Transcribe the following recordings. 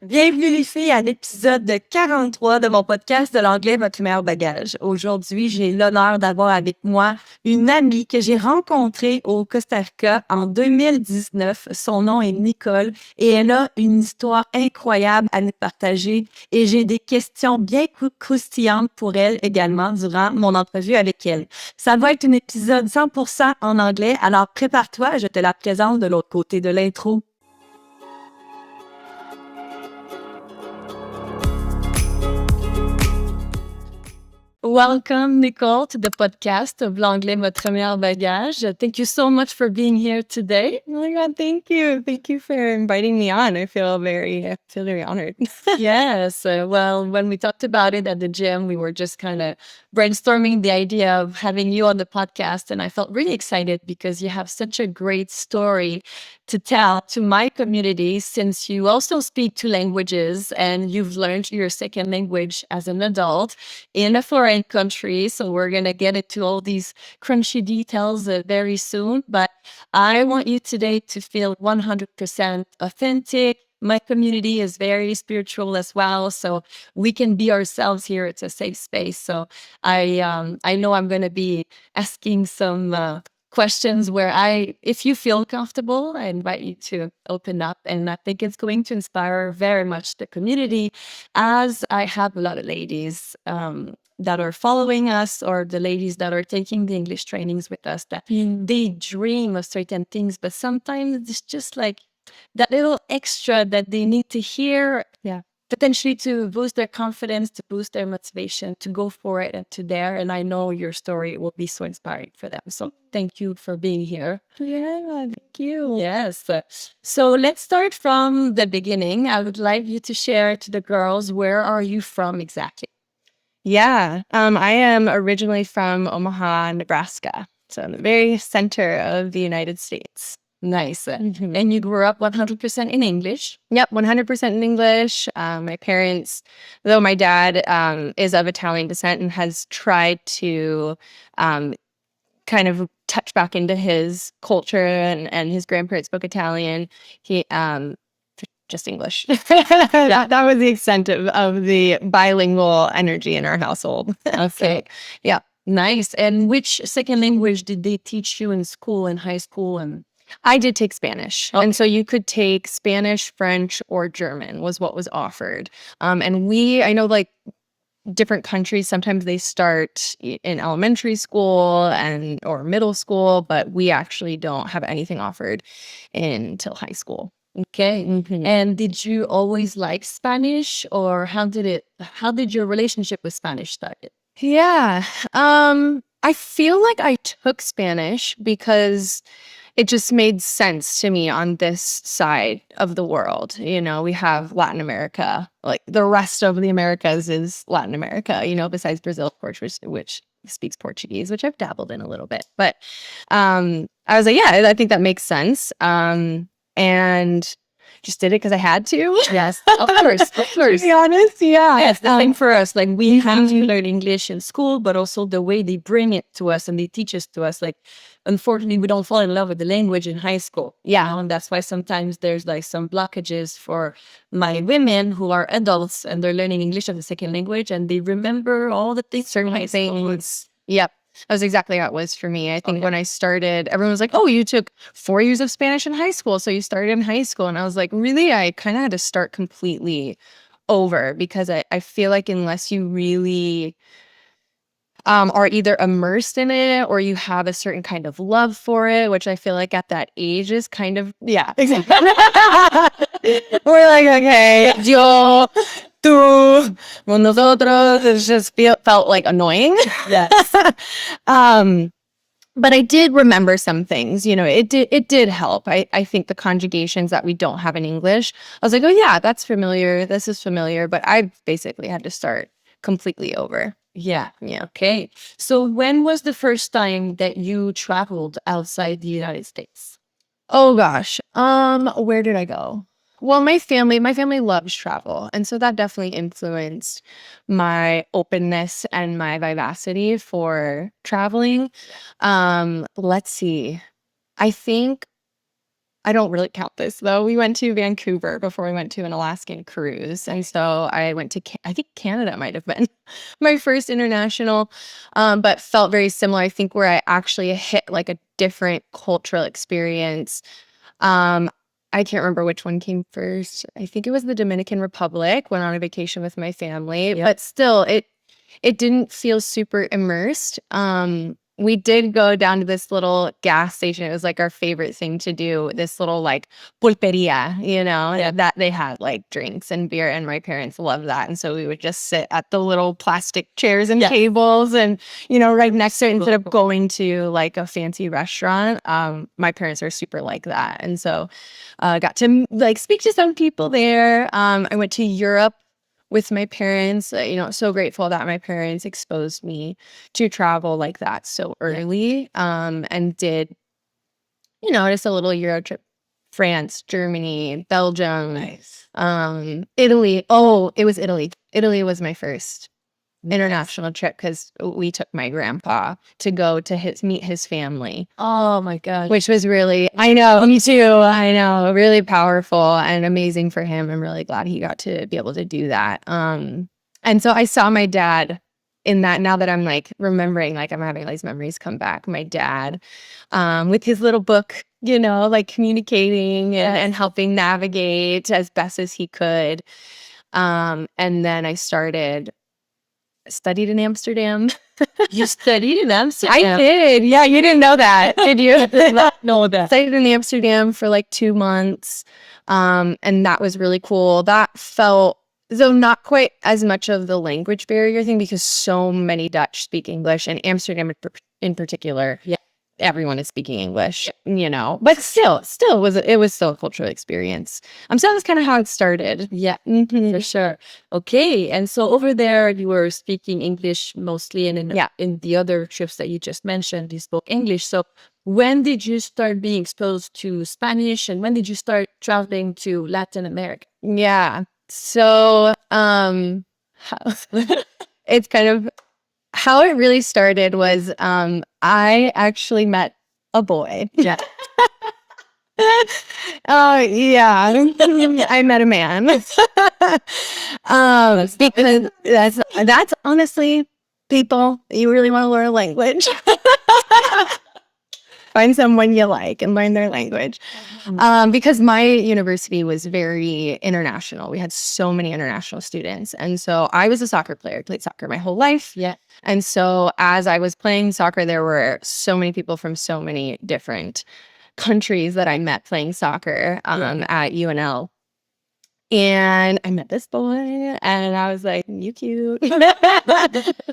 Bienvenue les filles à l'épisode 43 de mon podcast de l'anglais, votre meilleur bagage. Aujourd'hui, j'ai l'honneur d'avoir avec moi une amie que j'ai rencontrée au Costa Rica en 2019. Son nom est Nicole et elle a une histoire incroyable à nous partager et j'ai des questions bien croustillantes pour elle également durant mon entrevue avec elle. Ça va être un épisode 100% en anglais, alors prépare-toi, je te la présente de l'autre côté de l'intro. Welcome, Nicole, to the podcast of l'anglais, votre meilleur bagage. Thank you so much for being here today. Oh my God, thank you. Thank you for inviting me on. I feel very honored. Yes. Well, when we talked about it at the gym, we were just kind of brainstorming the idea of having you on the podcast. And I felt really excited because you have such a great story to tell to my community, since you also speak two languages and you've learned your second language as an adult in a foreign country. So we're going to get into all these crunchy details very soon. But I want you today to feel 100% authentic. My community is very spiritual as well, so we can be ourselves here. It's a safe space. So I know I'm going to be asking some questions where if you feel comfortable, I invite you to open up. And I think it's going to inspire very much the community, as I have a lot of ladies that are following us, or the ladies that are taking the English trainings with us, that they dream of certain things, but sometimes it's just like that little extra that they need to hear, potentially to boost their confidence, to boost their motivation, to go for it and to dare. And I know your story will be so inspiring for them. So thank you for being here. Yeah, thank you. Yes. So let's start from the beginning. I would like you to share to the girls, where are you from exactly? Yeah, I am originally from Omaha, Nebraska. So in the very center of the United States. Nice. And you grew up 100% in English? Yep, 100% in English. My parents, though my dad is of Italian descent and has tried to kind of touch back into his culture, and his grandparents spoke Italian, he just English. That was the extent of the bilingual energy in our household. Okay. Yeah. Nice. And which second language did they teach you in school, in high school? And I did take Spanish. Okay. And so you could take Spanish, French, or German was what was offered. And I know like different countries, sometimes they start in elementary school or middle school, but we actually don't have anything offered until high school. Okay. And did you always like Spanish, or how did your relationship with Spanish start? Yeah. I feel like I took Spanish because it just made sense to me on this side of the world. You know, we have Latin America, like the rest of the Americas is Latin America, besides Brazil, of course, which speaks Portuguese, which I've dabbled in a little bit. But I was like, yeah, I think that makes sense. And just did it because I had to. Yes, of course. To be honest, yeah. Yes, the same for us. Like, we have to learn English in school, but also the way they bring it to us and they teach us to us. Like, unfortunately, we don't fall in love with the language in high school. Yeah. And that's why sometimes there's like some blockages for my women who are adults and they're learning English as a second language, and they remember all the things from high school. Yep. That was exactly how it was for me. I think when I started, everyone was like, oh, you took 4 years of Spanish in high school. So you started in high school. And I was like, really? I kind of had to start completely over, because I feel like unless you really are either immersed in it or you have a certain kind of love for it, which I feel like at that age is kind of, yeah, exactly. We're like, okay, yo, tú, nosotros, it just felt like annoying. Yes. But I did remember some things, it did help. I think the conjugations that we don't have in English, I was like, oh yeah, that's familiar. This is familiar. But I basically had to start completely over. Yeah. Okay. So when was the first time that you traveled outside the United States? Oh gosh. Where did I go? Well, my family loves travel. And so that definitely influenced my openness and my vivacity for traveling. Let's see. I think I don't really count this though. We went to Vancouver before we went to an Alaskan cruise. And so I went to, I think Canada might have been my first international, but felt very similar. I think where I actually hit like a different cultural experience. I can't remember which one came first. I think it was the Dominican Republic, went on a vacation with my family, but still it didn't feel super immersed. We did go down to this little gas station. It was like our favorite thing to do, this little like pulperia, that they had like drinks and beer, and my parents loved that. And so we would just sit at the little plastic chairs and tables and, right next to it instead of going to like a fancy restaurant. My parents are super like that. And so got to like speak to some people there. I went to Europe with my parents, so grateful that my parents exposed me to travel like that so early, and did, just a little Euro trip, France, Germany, Belgium, Italy. Oh, it was Italy. Italy was my first international trip because we took my grandpa to go to meet his family. Oh my God. Which was really, I know, me too. I know, really powerful and amazing for him. I'm really glad he got to be able to do that. And so I saw my dad in that. Now that I'm like remembering, like I'm having these memories come back, my dad, with his little book, like communicating and helping navigate as best as he could. And then I studied in Amsterdam. You studied in Amsterdam? I did. Yeah, you didn't know that, did you? Did not know that. Studied in Amsterdam for like 2 months, and that was really cool. That felt, though not quite as much of the language barrier thing, because so many Dutch speak English, and Amsterdam in particular. Yeah. Everyone is speaking English, but still it was still a cultural experience. So that's kind of how it started. Yeah, for sure. Okay. And so over there, you were speaking English mostly, and in the other trips that you just mentioned, you spoke English. So when did you start being exposed to Spanish, and when did you start traveling to Latin America? Yeah. So it's kind of, how it really started was I actually met a boy. Yeah. I met a man. Because that's honestly, people, you really want to learn a language. Find someone you like and learn their language. Because my university was very international. We had so many international students. And so I was a soccer player. I played soccer my whole life. Yeah. And so as I was playing soccer, there were so many people from so many different countries that I met playing soccer at UNL. And I met this boy, and I was like, "You cute."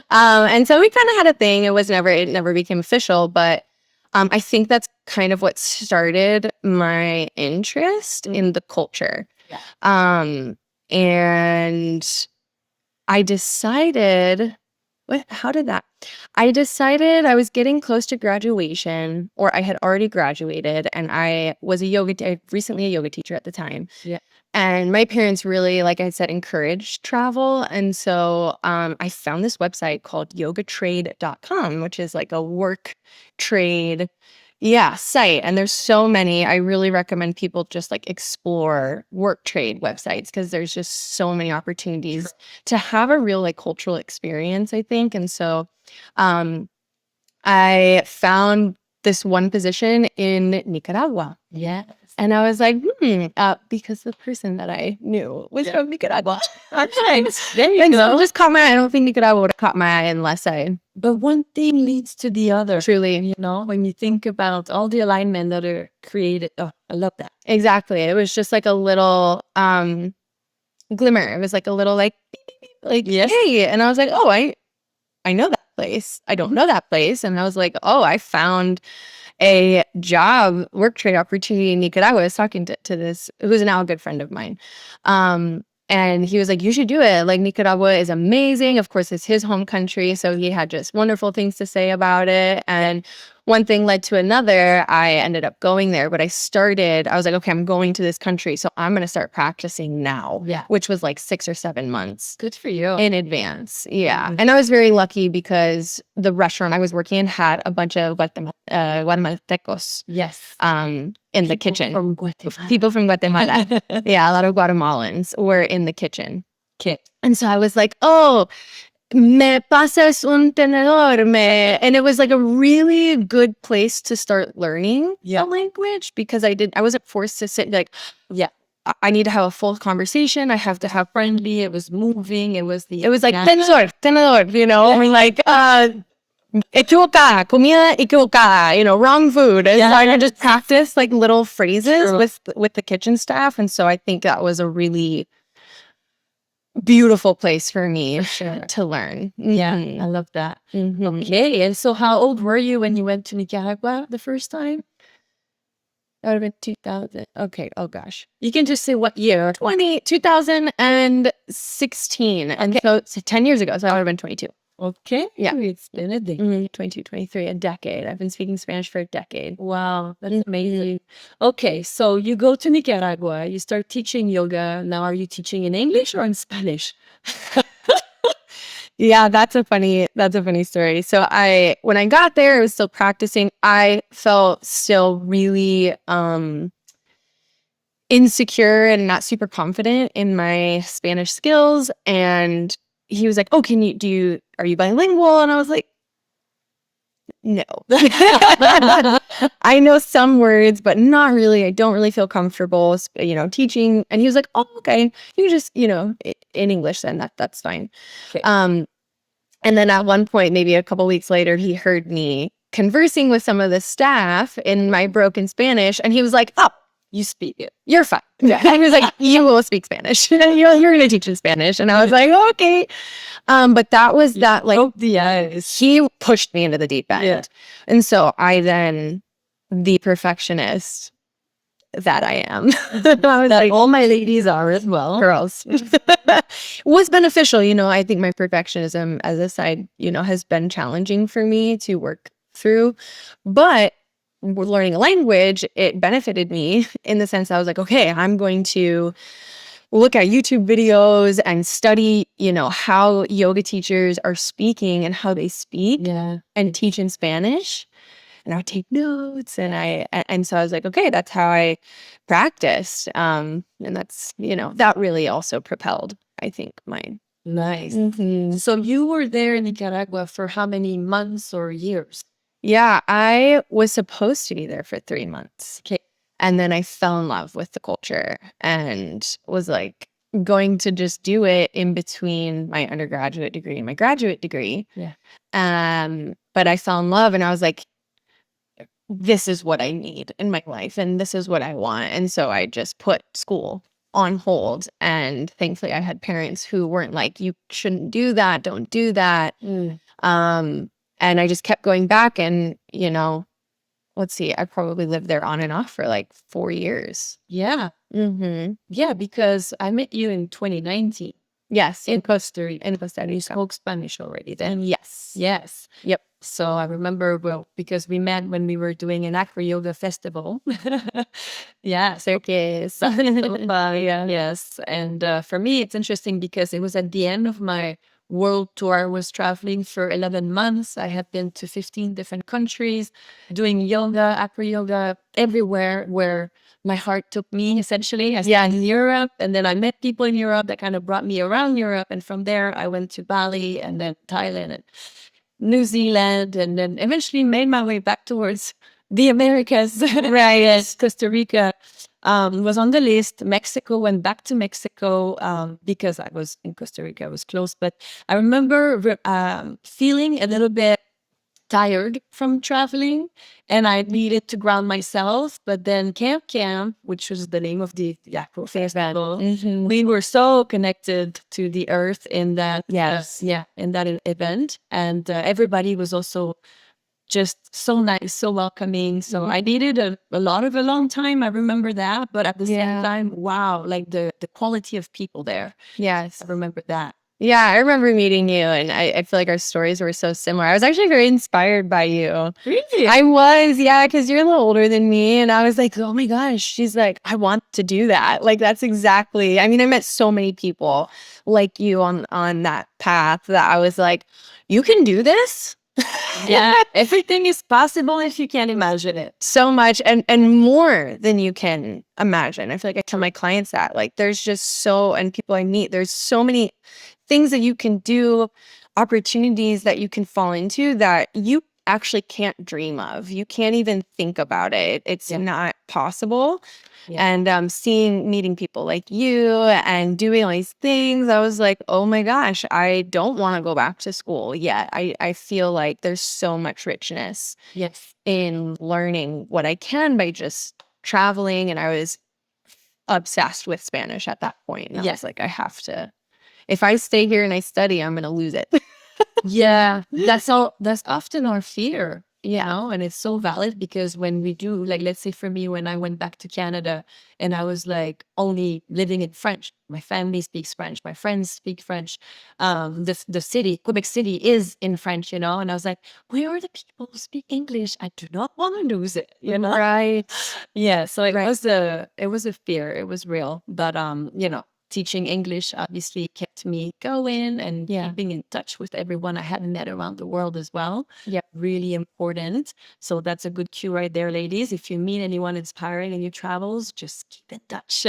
And so we kind of had a thing. It never became official, but I think that's kind of what started my interest in the culture. Yeah. And I decided, I decided I was getting close to graduation, or I had already graduated, and I was recently a yoga teacher at the time. Yeah. And my parents really, like I said, encouraged travel. And so I found this website called yogatrade.com, which is like a work trade site. And there's so many. I really recommend people just like explore work trade websites, because there's just so many opportunities to have a real like cultural experience, I think. And so I found this one position in Nicaragua. Yeah. And I was like, because the person that I knew was from Nicaragua. Nice. There you And go. so just caught my eye. I don't think Nicaragua would have caught my eye unless I... But one thing leads to the other. Truly. When you think about all the alignment that are created. Oh, I love that. Exactly. It was just like a little glimmer. It was like a little like, Yes. Hey. And I was like, oh, I know that place. I don't know that place. And I was like, oh, I found a job work trade opportunity in Nicaragua. I was talking to this, who's now a good friend of mine. And he was like, you should do it. Like, Nicaragua is amazing. Of course, it's his home country. So he had just wonderful things to say about it. And one thing led to another. I ended up going there, but I was like, okay, I'm going to this country, so I'm going to start practicing now, which was like 6 or 7 months. Good for you. In advance. Yeah. And I was very lucky because the restaurant I was working in had a bunch of Guatemaltecos. Yes. In the kitchen. From Guatemala. People from Guatemala. Yeah, a lot of Guatemalans were in the kitchen. Okay. And so I was like, oh, me pasas un tenedor, and it was like a really good place to start learning the language because I wasn't forced to sit and be like, I need to have a full conversation. I have to have friendly. It was moving. It was like tenedor, you know, I mean, like, equivocada, comida equivocada, you know, wrong food. And so I could just practice like little phrases with the kitchen staff. And so I think that was a really beautiful place for me to learn. Yeah, I love that. Okay, and so how old were you when you went to Nicaragua the first time? That would have been 2000. Okay, oh gosh. You can just say what year. 2016. And so 10 years ago, so I would have been 22. Okay. Yeah. It's been a decade. 22, 23, a decade. I've been speaking Spanish for a decade. Wow, that's amazing. Okay, so you go to Nicaragua, you start teaching yoga. Now, are you teaching in English or in Spanish? Yeah, that's a funny story. So when I got there, I was still practicing. I felt still really insecure and not super confident in my Spanish skills. And he was like, oh, are you bilingual? And I was like, no. I know some words, but not really. I don't really feel comfortable, teaching. And he was like, oh, okay. You just, in English, then that's fine. Okay. And then at one point, maybe a couple weeks later, he heard me conversing with some of the staff in my broken Spanish. And he was like, oh, you speak it. You're fine. Yeah. And he was like, you will speak Spanish. You're going to teach in Spanish. And I was like, okay. But that was that, like, he pushed me into the deep end. Yeah. And so I then, the perfectionist that I am, I was like, all my ladies are as well. Girls. Was beneficial. I think my perfectionism as a side, has been challenging for me to work through. But learning a language, it benefited me in the sense I was like, okay, I'm going to look at YouTube videos and study, how yoga teachers are speaking and how they speak and teach in Spanish. And I would take notes and so I was like, okay, that's how I practiced. And that's, that really also propelled, I think, mine. Nice. Mm-hmm. So you were there in Nicaragua for how many months or years? Yeah, I was supposed to be there for 3 months. Okay. And then I fell in love with the culture and was like going to just do it in between my undergraduate degree and my graduate degree. Yeah. But I fell in love and I was like, this is what I need in my life and this is what I want. And so I just put school on hold. And thankfully I had parents who weren't like, you shouldn't do that. Don't do that. And I just kept going back and, let's see, I probably lived there on and off for like 4 years. Yeah. Mm-hmm. Yeah, because I met you in 2019. Yes. In Costa Rica. You spoke Spanish already then. Yes. Yes. Yep. So I remember, because we met when we were doing an Acro Yoga festival. Yeah. So yes. Yes. And for me, it's interesting because it was at the end of my world tour. I was traveling for 11 months. I had been to 15 different countries, doing yoga, acro yoga, everywhere where my heart took me, essentially. I started in Europe, and then I met people in Europe that kind of brought me around Europe. And from there, I went to Bali and then Thailand and New Zealand, and then eventually made my way back towards the Americas. Right. Yes, Costa Rica was on the list. Mexico, went back to Mexico because I was in Costa Rica. I was close. But I remember feeling a little bit tired from traveling, and I needed to ground myself. But then Camp, which was the name of the Acro Festival, we were so connected to the earth in that in that event, and everybody was also just so nice, so welcoming. So I needed a lot of alone time. I remember that, but at the same time, wow, like the quality of people there. Yes, I remember that. Yeah, I remember meeting you, and I feel like our stories were so similar. I was actually very inspired by you. Really? I was, yeah, because you're a little older than me, and I was like, oh my gosh, she's like, I want to do that. Like, that's exactly. I mean, I met so many people like you on that path that I was like, you can do this. Yeah, everything is possible if you can imagine it. So much and more than you can imagine. I feel like I tell my clients that like there's just so and people I meet, there's so many things that you can do, opportunities that you can fall into that you actually can't dream of. You can't even think about it. It's Yeah. not possible. Yeah. And meeting people like you and doing all these things, I was like, oh my gosh, I don't want to go back to school yet. I feel like there's so much richness Yes. in learning what I can by just traveling. And I was obsessed with Spanish at that point. And I was like, I have to, if I stay here and I study, I'm going to lose it. Yeah, that's often our fear, and it's so valid because when we do, like, let's say for me, when I went back to Canada and I was like only living in French, my family speaks French, my friends speak French, the city, Quebec City is in French, and I was like, where are the people who speak English? I do not want to lose it, Right. Yeah, so it Right. was a fear, it was real, but teaching English obviously kept me going and keeping in touch with everyone I had met around the world as well. Yeah. Really important. So that's a good cue right there, ladies. If you meet anyone inspiring in your travels, just keep in touch.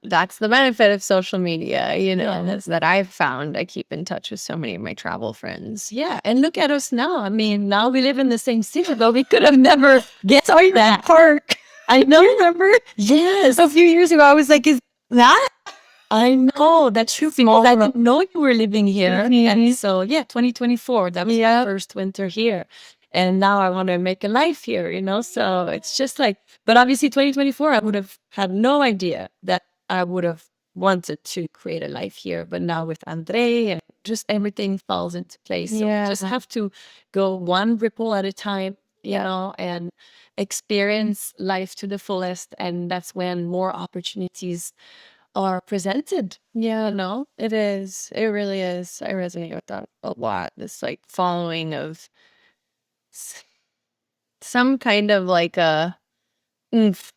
That's the benefit of social media, Yes. that I've found. I keep in touch with so many of my travel friends. Yeah. And look at us now. I mean, now we live in the same city, but we could have never get to that park. I know. Remember? Yes. A few years ago, I was like, is that? I know that's true. Because I didn't know you were living here. And so, 2024, that was my first winter here. And now I want to make a life here, So it's just like, but obviously 2024, I would have had no idea that I would have wanted to create a life here. But now with Andre and just everything falls into place. So we just have to go one ripple at a time, and experience life to the fullest. And that's when more opportunities are presented. Yeah, no, it is. It really is. I resonate with that a lot. This like following of some kind of like a oomph,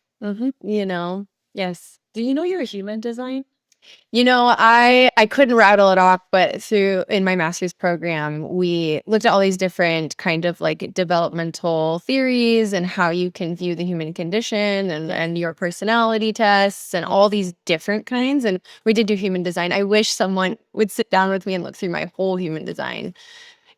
Yes. Do you know you're a human design? I couldn't rattle it off, but in my master's program, we looked at all these different kind of like developmental theories and how you can view the human condition and your personality tests and all these different kinds. And we did do human design. I wish someone would sit down with me and look through my whole human design.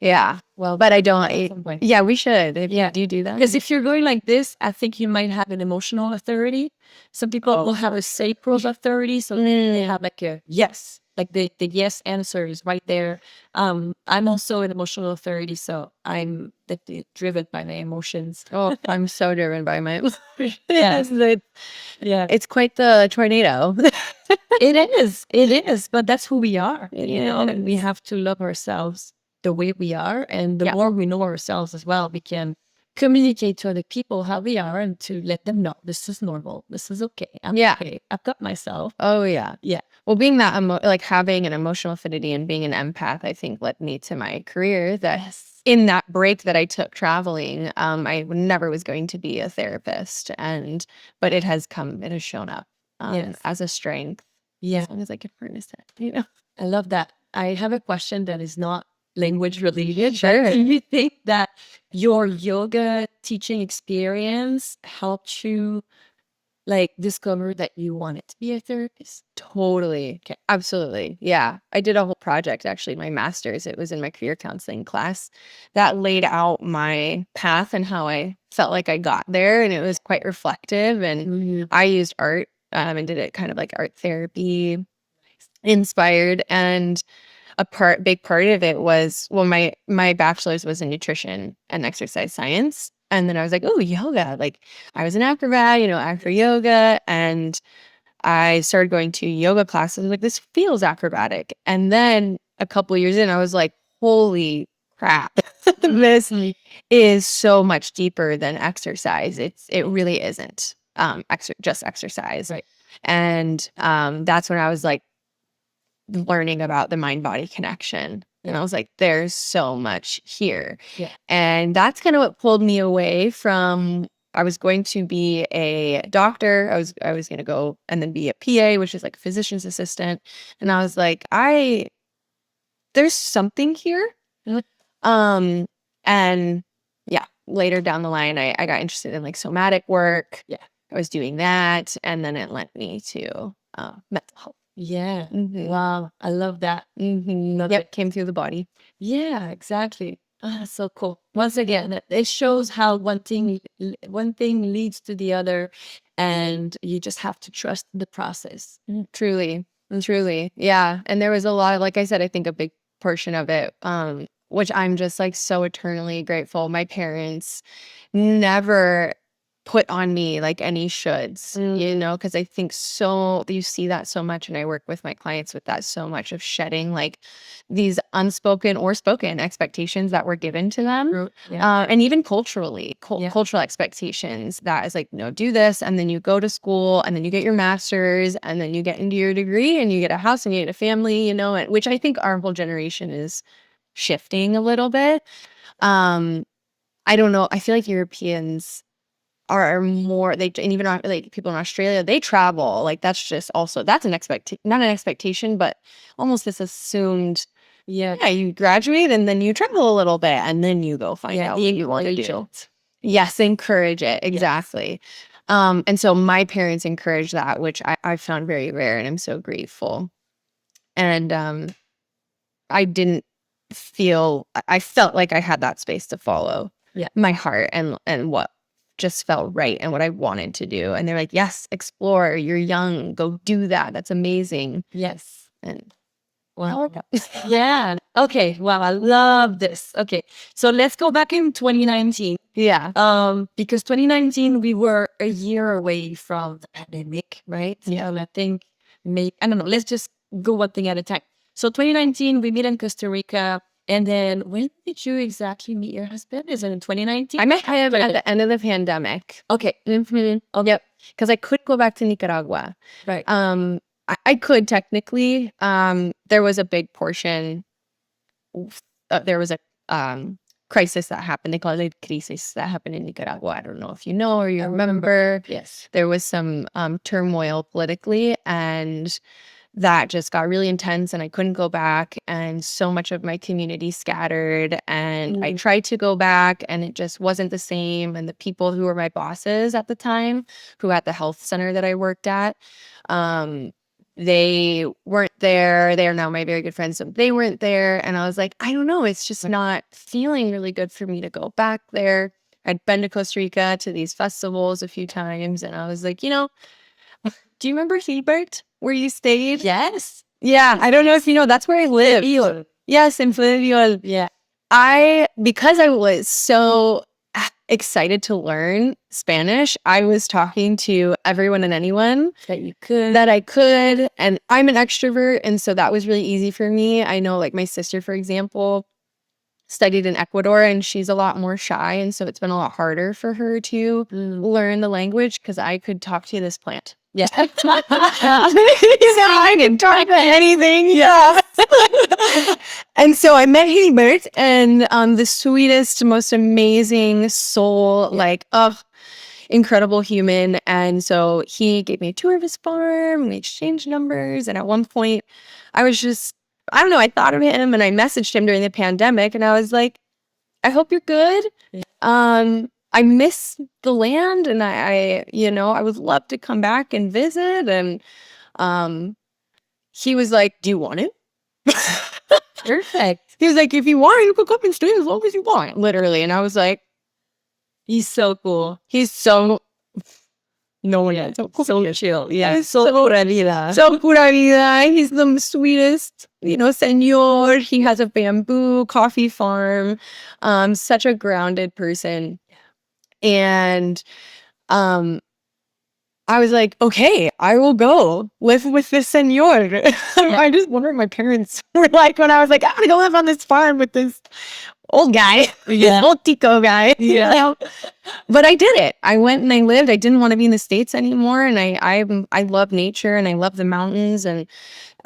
Yeah. Well, but I don't. Yeah, we should. Do you do that? Because if you're going like this, I think you might have an emotional authority. Some people will have a sacral authority. So they have like a yes, like the yes answer is right there. I'm also an emotional authority. So I'm driven by my emotions. Oh, I'm so driven by my emotions. Yes. It's quite the tornado. It is. But that's who we are, and we have to love ourselves the way we are. And the more we know ourselves as well, we can communicate to other people how we are and to let them know this is normal. This is okay. I'm okay. I've got myself. Oh, yeah. Yeah. Well, being that, like having an emotional affinity and being an empath, I think led me to my career that in that break that I took traveling, I never was going to be a therapist. But it has shown up as a strength. Yeah. As long as I can harness it, I love that. I have a question that is not language related. Sure. Do you think that your yoga teaching experience helped you like discover that you wanted to be a therapist? Totally. Okay. Absolutely. Yeah. I did a whole project actually, my master's. It was in my career counseling class that laid out my path and how I felt like I got there. And it was quite reflective. And I used art and did it kind of like art therapy inspired. And big part of it was, well, my bachelor's was in nutrition and exercise science. And then I was like, oh, yoga. Like I was an acrobat, acro yoga. And I started going to yoga classes. Like this feels acrobatic. And then a couple years in, I was like, holy crap. This is so much deeper than exercise. It really isn't just exercise. Right. And that's when I was like, learning about the mind-body connection. And I was like, there's so much here. Yeah. And that's kind of what pulled me away from, I was going to be a doctor. I was going to go and then be a PA, which is like a physician's assistant. And I was like, there's something here. And yeah, later down the line, I got interested in like somatic work. Yeah. I was doing that. And then it led me to mental health. Yeah. Wow. I love that. Love Yep, it. came through the body. Yeah, exactly. That's so cool. Once again, it shows how one thing leads to the other, and you just have to trust the process. Truly. Yeah. And there was a lot of, like I said, I think a big portion of it, which I'm just like so eternally grateful. My parents never put on me like any shoulds, you know, because I think you see that so much, and I work with my clients with that so much, of shedding like these unspoken or spoken expectations that were given to them. And even culturally, cultural expectations that is like, no, do this, and then you go to school, and then you get your master's, and then you get into your degree, and you get a house, and you get a family, you know, which I think our whole generation is shifting a little bit. I don't know. I feel like Europeans are more, and even like people in Australia, they travel. Like that's just also, that's not an expectation, but almost this assumed, you graduate and then you travel a little bit and then you go find out what you want to do. Yes, encourage it. Exactly. Yes. And so my parents encouraged that, which I found very rare, and I'm so grateful. And I felt like I had that space to follow my heart and what just felt right and what I wanted to do. And they're like, yes, explore. You're young. Go do that. That's amazing. Yes. And wow. Yeah. Okay. Wow. I love this. Okay. So let's go back in 2019. Yeah. Because 2019, we were a year away from the pandemic, right? Yeah. I think I don't know. Let's just go one thing at a time. So 2019, we met in Costa Rica. And then when did you exactly meet your husband? Is it in 2019? I met him at the end of the pandemic. Okay. Yep. Because I could go back to Nicaragua. Right. I could technically. There was a big portion. There was a crisis that happened. They call it a crisis that happened in Nicaragua. I don't know if you know or you remember. Yes. There was some turmoil politically, and that just got really intense, and I couldn't go back, and so much of my community scattered, and I tried to go back, and it just wasn't the same. And the people who were my bosses at the time, who at the health center that I worked at, they weren't there. They are now my very good friends, so they weren't there. And I was like, I don't know, it's just not feeling really good for me to go back there. I'd been to Costa Rica to these festivals a few times, and I was like, you know, do you remember Hebert, where you stayed? Yes. Yeah. I don't know if you know, that's where I lived. Viol. Yes, in Fleury-Viol. Yeah. Because I was so excited to learn Spanish, I was talking to everyone and anyone that I could. And I'm an extrovert, and so that was really easy for me. I know, like my sister, for example, studied in Ecuador, and she's a lot more shy, and so it's been a lot harder for her to learn the language, because I could talk to this plant. Yeah. I can talk to anything. Yeah. And so I met Hebert, and the sweetest, most amazing soul, incredible human. And so he gave me a tour of his farm, and we exchanged numbers. And at one point I was just, I don't know, I thought of him, and I messaged him during the pandemic, and I was like, I hope you're good. Yeah. I miss the land, and I would love to come back and visit. And he was like, do you want it? Perfect. He was like, if you want, you can come and stay as long as you want, literally. And I was like, he's so cool. He's so so chill. Yeah. He's so pura vida. So pura vida. He's the sweetest, senor. He has a bamboo coffee farm. Such a grounded person. And I was like, okay, I will go live with this senor. Yeah. I just wonder what my parents were like when I was like, I'm gonna go live on this farm with this old guy, this old tico guy. Yeah. But I did it. I went and I lived. I didn't want to be in the States anymore. And I love nature, and I love the mountains. And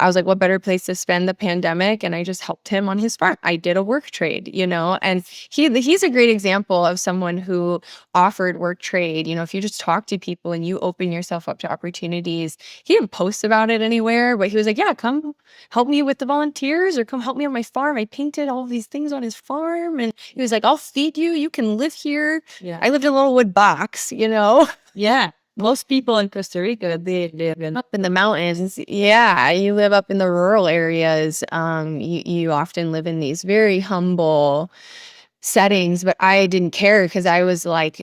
I was like, what better place to spend the pandemic? And I just helped him on his farm. I did a work trade, and he's a great example of someone who offered work trade. If you just talk to people and you open yourself up to opportunities, he didn't post about it anywhere, but he was like, yeah, come help me with the volunteers or come help me on my farm. I painted all these things on his farm. And he was like, I'll feed you. You can live here. Yeah. I lived in a little wood box, Yeah. Most people in Costa Rica, they live up in the mountains. Yeah, you live up in the rural areas. You often live in these very humble settings, but I didn't care because I was like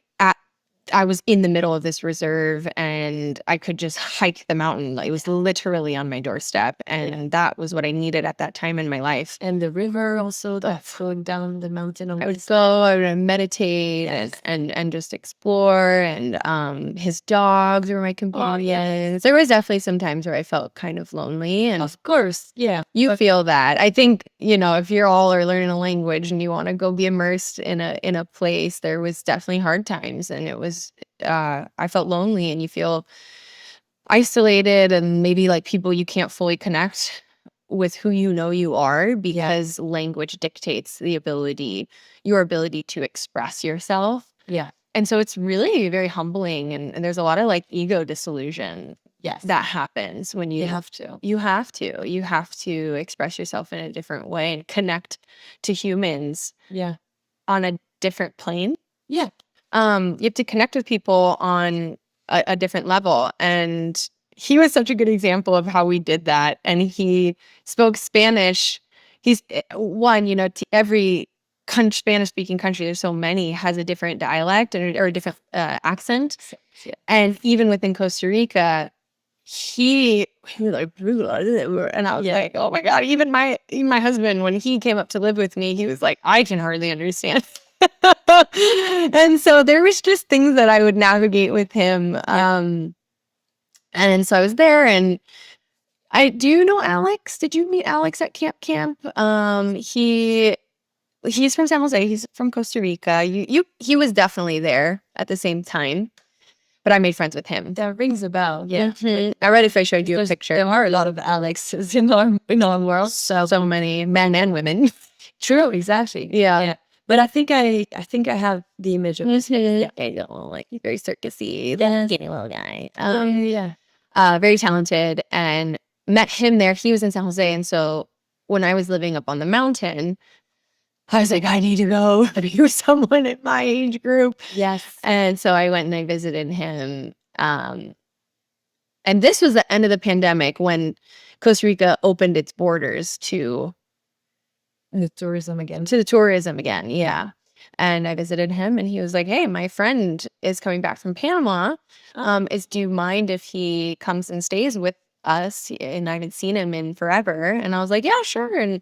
I was in the middle of this reserve and I could just hike the mountain. Like, it was literally on my doorstep, and that was what I needed at that time in my life. And the river also that's going down the mountain. I would meditate and just explore, and his dogs were my companions. There was definitely some times where I felt kind of lonely, and Of course, yeah. you feel that. I think, if you're all are learning a language and you want to go be immersed in a place, there was definitely hard times, and it was I felt lonely, and you feel isolated, and maybe like people you can't fully connect with who you are, because language dictates your ability to express yourself. Yeah. And so it's really very humbling, and there's a lot of like ego disillusion that happens when you have to express yourself in a different way and connect to humans on a different plane. Yeah. You have to connect with people on a different level, and he was such a good example of how we did that. And he spoke Spanish. He's one, to every Spanish speaking country, there's so many, has a different dialect or a different accent. Yeah. And even within Costa Rica, he was like, and I was like, oh my God, even my husband, when he came up to live with me, he was like, I can hardly understand. And so there was just things that I would navigate with him. And so I was there, and do you know Alex? Did you meet Alex at camp? He's from San Jose. He's from Costa Rica. He was definitely there at the same time, but I made friends with him. That rings a bell. Yeah. Mm-hmm. I read if I showed you a picture. There are a lot of Alexes in our world. So many men and women. True, exactly. Yeah. But I think I have the image of like very circusy, skinny little guy. Very talented, and met him there. He was in San Jose, and so when I was living up on the mountain, I was like, I need to go be with someone in my age group. Yes. And so I went and I visited him. And this was the end of the pandemic when Costa Rica opened its borders to the tourism again. Yeah. And I visited him, and he was like, hey, my friend is coming back from Panama. Do you mind if he comes and stays with us? And I haven't seen him in forever. And I was like, yeah, sure. And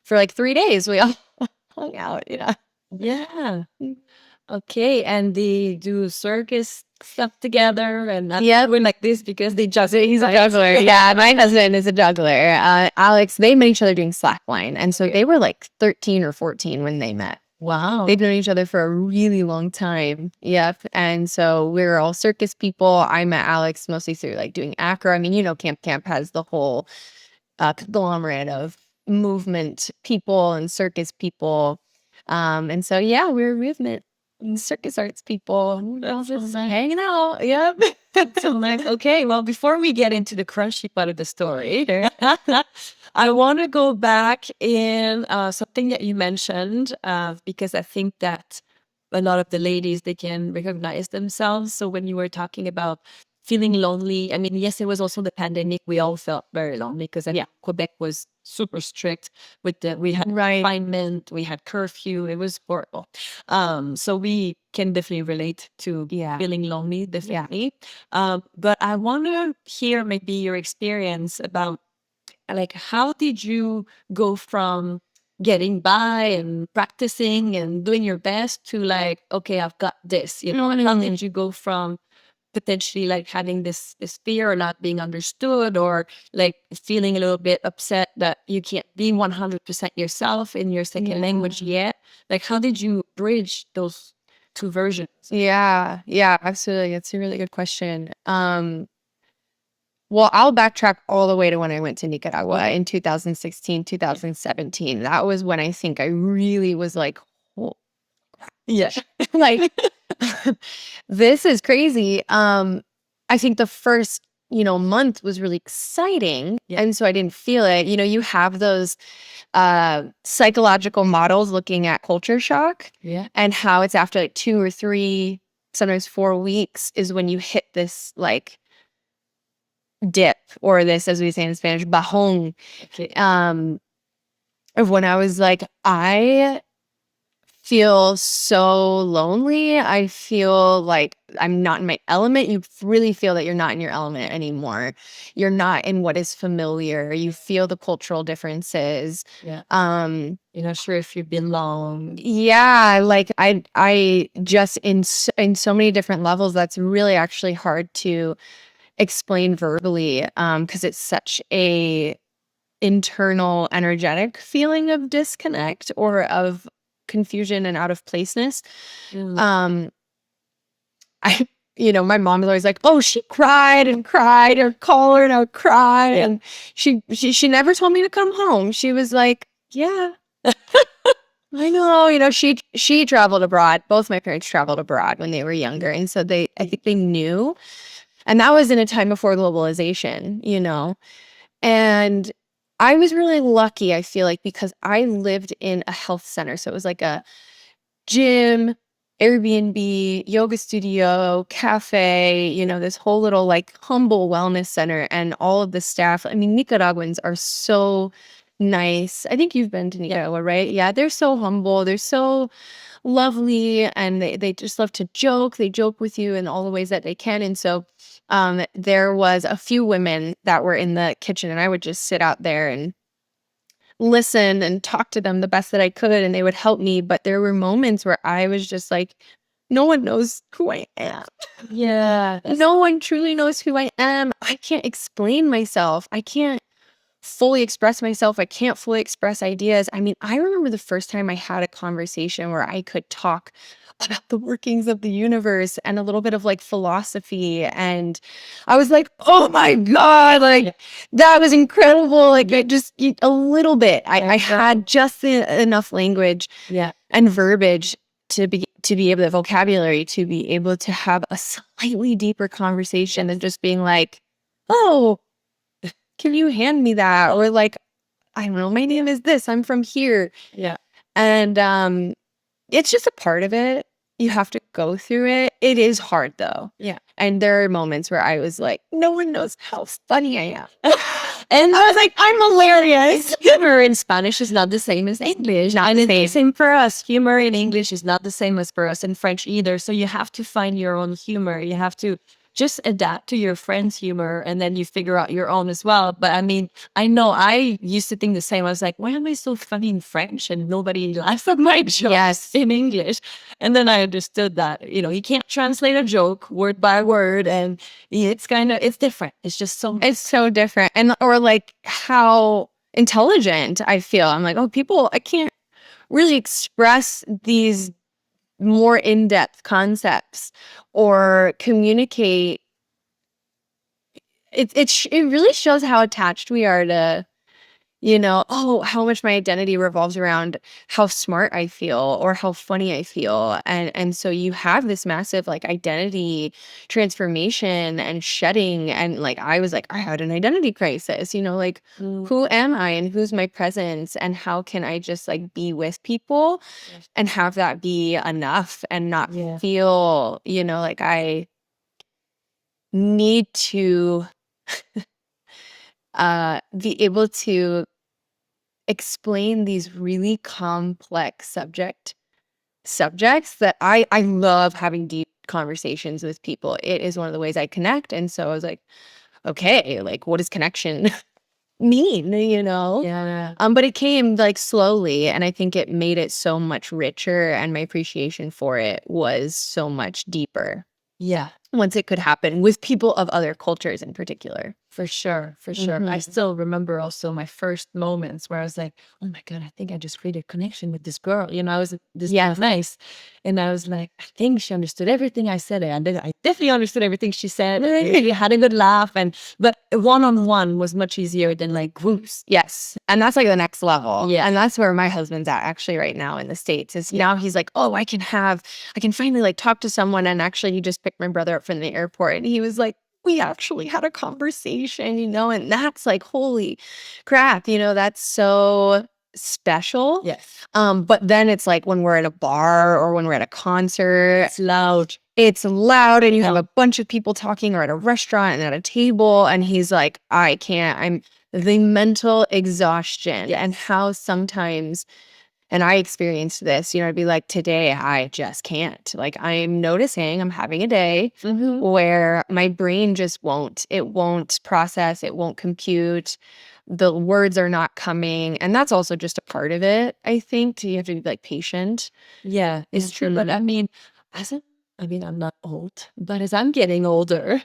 for like 3 days, we all hung out. Yeah. Okay. And they do circus stuff together, and we're like this because he's a juggler. Yeah, my husband is a juggler. Alex, they met each other doing slackline, and so they were like 13 or 14 when they met. Wow. They've known each other for a really long time. Yep. And so we were all circus people. I met Alex mostly through like doing acro. I mean, camp has the whole conglomerate of movement people and circus people. And so we're movement and circus arts people. Just hanging out. Yep. So like, okay, well, before we get into the crunchy part of the story, I want to go back in something that you mentioned, because I think that a lot of the ladies, they can recognize themselves. So when you were talking about feeling lonely, I mean, yes, it was also the pandemic. We all felt very lonely because Quebec was super strict with we had confinement, we had curfew. It was horrible. So we can definitely relate to feeling lonely, definitely. But I want to hear maybe your experience about, like, how did you go from getting by and practicing and doing your best to like, okay, I've got this, and how did you go from potentially like having this fear or not being understood, or like feeling a little bit upset that you can't be 100% yourself in your second language yet? Like, how did you bridge those two versions? Yeah, absolutely. It's a really good question. Well, I'll backtrack all the way to when I went to Nicaragua in 2016, 2017. That was when I think I really was like, oh, Yeah. like this is crazy. I think the first, month was really exciting. Yeah. And so I didn't feel it. You have those psychological models looking at culture shock Yeah. and how it's after like 2 or 3, sometimes 4 weeks is when you hit this like dip, or this, as we say in Spanish, bajón, Okay. of when I was like, I feel so lonely. I feel like I'm not in my element. You really feel that you're not in your element anymore. You're not in what is familiar. You feel the cultural differences. Yeah. Um, You're not sure if you belong. yeah, like I just in so many different levels, that's really actually hard to explain verbally, because it's such a internal energetic feeling of disconnect or of confusion and out of placeness. Mm. I my mom was always like, oh, she cried and cried, or call her and I would cry. Yeah. And she never told me to come home. She was like, yeah, I know, she traveled abroad. Both my parents traveled abroad when they were younger. And so I think they knew. And that was in a time before globalization, and I was really lucky, I feel like, because I lived in a health center. So it was like a gym, Airbnb, yoga studio, cafe, this whole little like humble wellness center. And all of the staff, I mean, Nicaraguans are so nice. I think you've been to Nicaragua, right? Yeah, they're so humble. They're so lovely, and they just love to joke. They joke with you in all the ways that they can. And so there was a few women that were in the kitchen, and I would just sit out there and listen and talk to them the best that I could, and they would help me. But there were moments where I was just like, no one knows who I am. Yeah. No one truly knows who I am. I can't explain myself. I can't fully express myself. I can't fully express ideas. I mean, I remember the first time I had a conversation where I could talk about the workings of the universe and a little bit of like philosophy. And I was like, oh my God, like that was incredible. Like I just a little bit. I had just enough language and verbiage to be able to vocabulary to be able to have a slightly deeper conversation than just being like, oh, can you hand me that? Or like, I don't know, my name is this, I'm from here. Yeah. And it's just a part of it. You have to go through it. It is hard though. Yeah. And there are moments where I was like, no one knows how funny I am. And I was like, I'm hilarious. Humor in Spanish is not the same as English. Not and the it's the same. same for us. Humor in English is not the same as for us in French either. So you have to find your own humor. You have to just adapt to your friend's humor, and then you figure out your own as well. But I mean, I know I used to think the same. I was like, why am I so funny in French and nobody laughs at my jokes in English? And then I understood that, you can't translate a joke word by word, and it's different. It's just it's so different. And or like how intelligent I feel. I'm like, I can't really express these more in-depth concepts or communicate. It really shows how attached we are to, how much my identity revolves around how smart I feel or how funny I feel. And so you have this massive like identity transformation and shedding. And like, I was like, I had an identity crisis, like who am I and who's my presence and how can I just like be with people and have that be enough and not feel, like I need to be able to explain these really complex subjects that I love having deep conversations with people. It is one of the ways I connect. And so I was like, okay, like what does connection mean, Yeah. But it came like slowly, and I think it made it so much richer, and my appreciation for it was so much deeper. Yeah. Once it could happen with people of other cultures in particular. For sure, for sure. I still remember also my first moments where I was like, "Oh my God, I think I just created a connection with this girl." I was this nice, and I was like, "I think she understood everything I said." I definitely understood everything she said. We had a good laugh, but one on one was much easier than like groups. Yes. And that's like the next level. Yeah. And that's where my husband's at actually right now in the States is now he's like, oh, I can finally like talk to someone. And actually he just picked my brother up from the airport and he was like, we actually had a conversation, and that's like, holy crap, that's so special. Yes. But then it's like when we're at a bar or when we're at a concert, It's loud. It's loud and you have a bunch of people talking or at a restaurant and at a table. And he's like, I can't, I'm the mental exhaustion and how sometimes, and I experienced this, I'd be like, today I just can't. Like I'm noticing I'm having a day where my brain just it won't process, it won't compute. The words are not coming. And that's also just a part of it, I think. You have to be like patient. Yeah, it's true. But I mean, I'm not old, but as I'm getting older,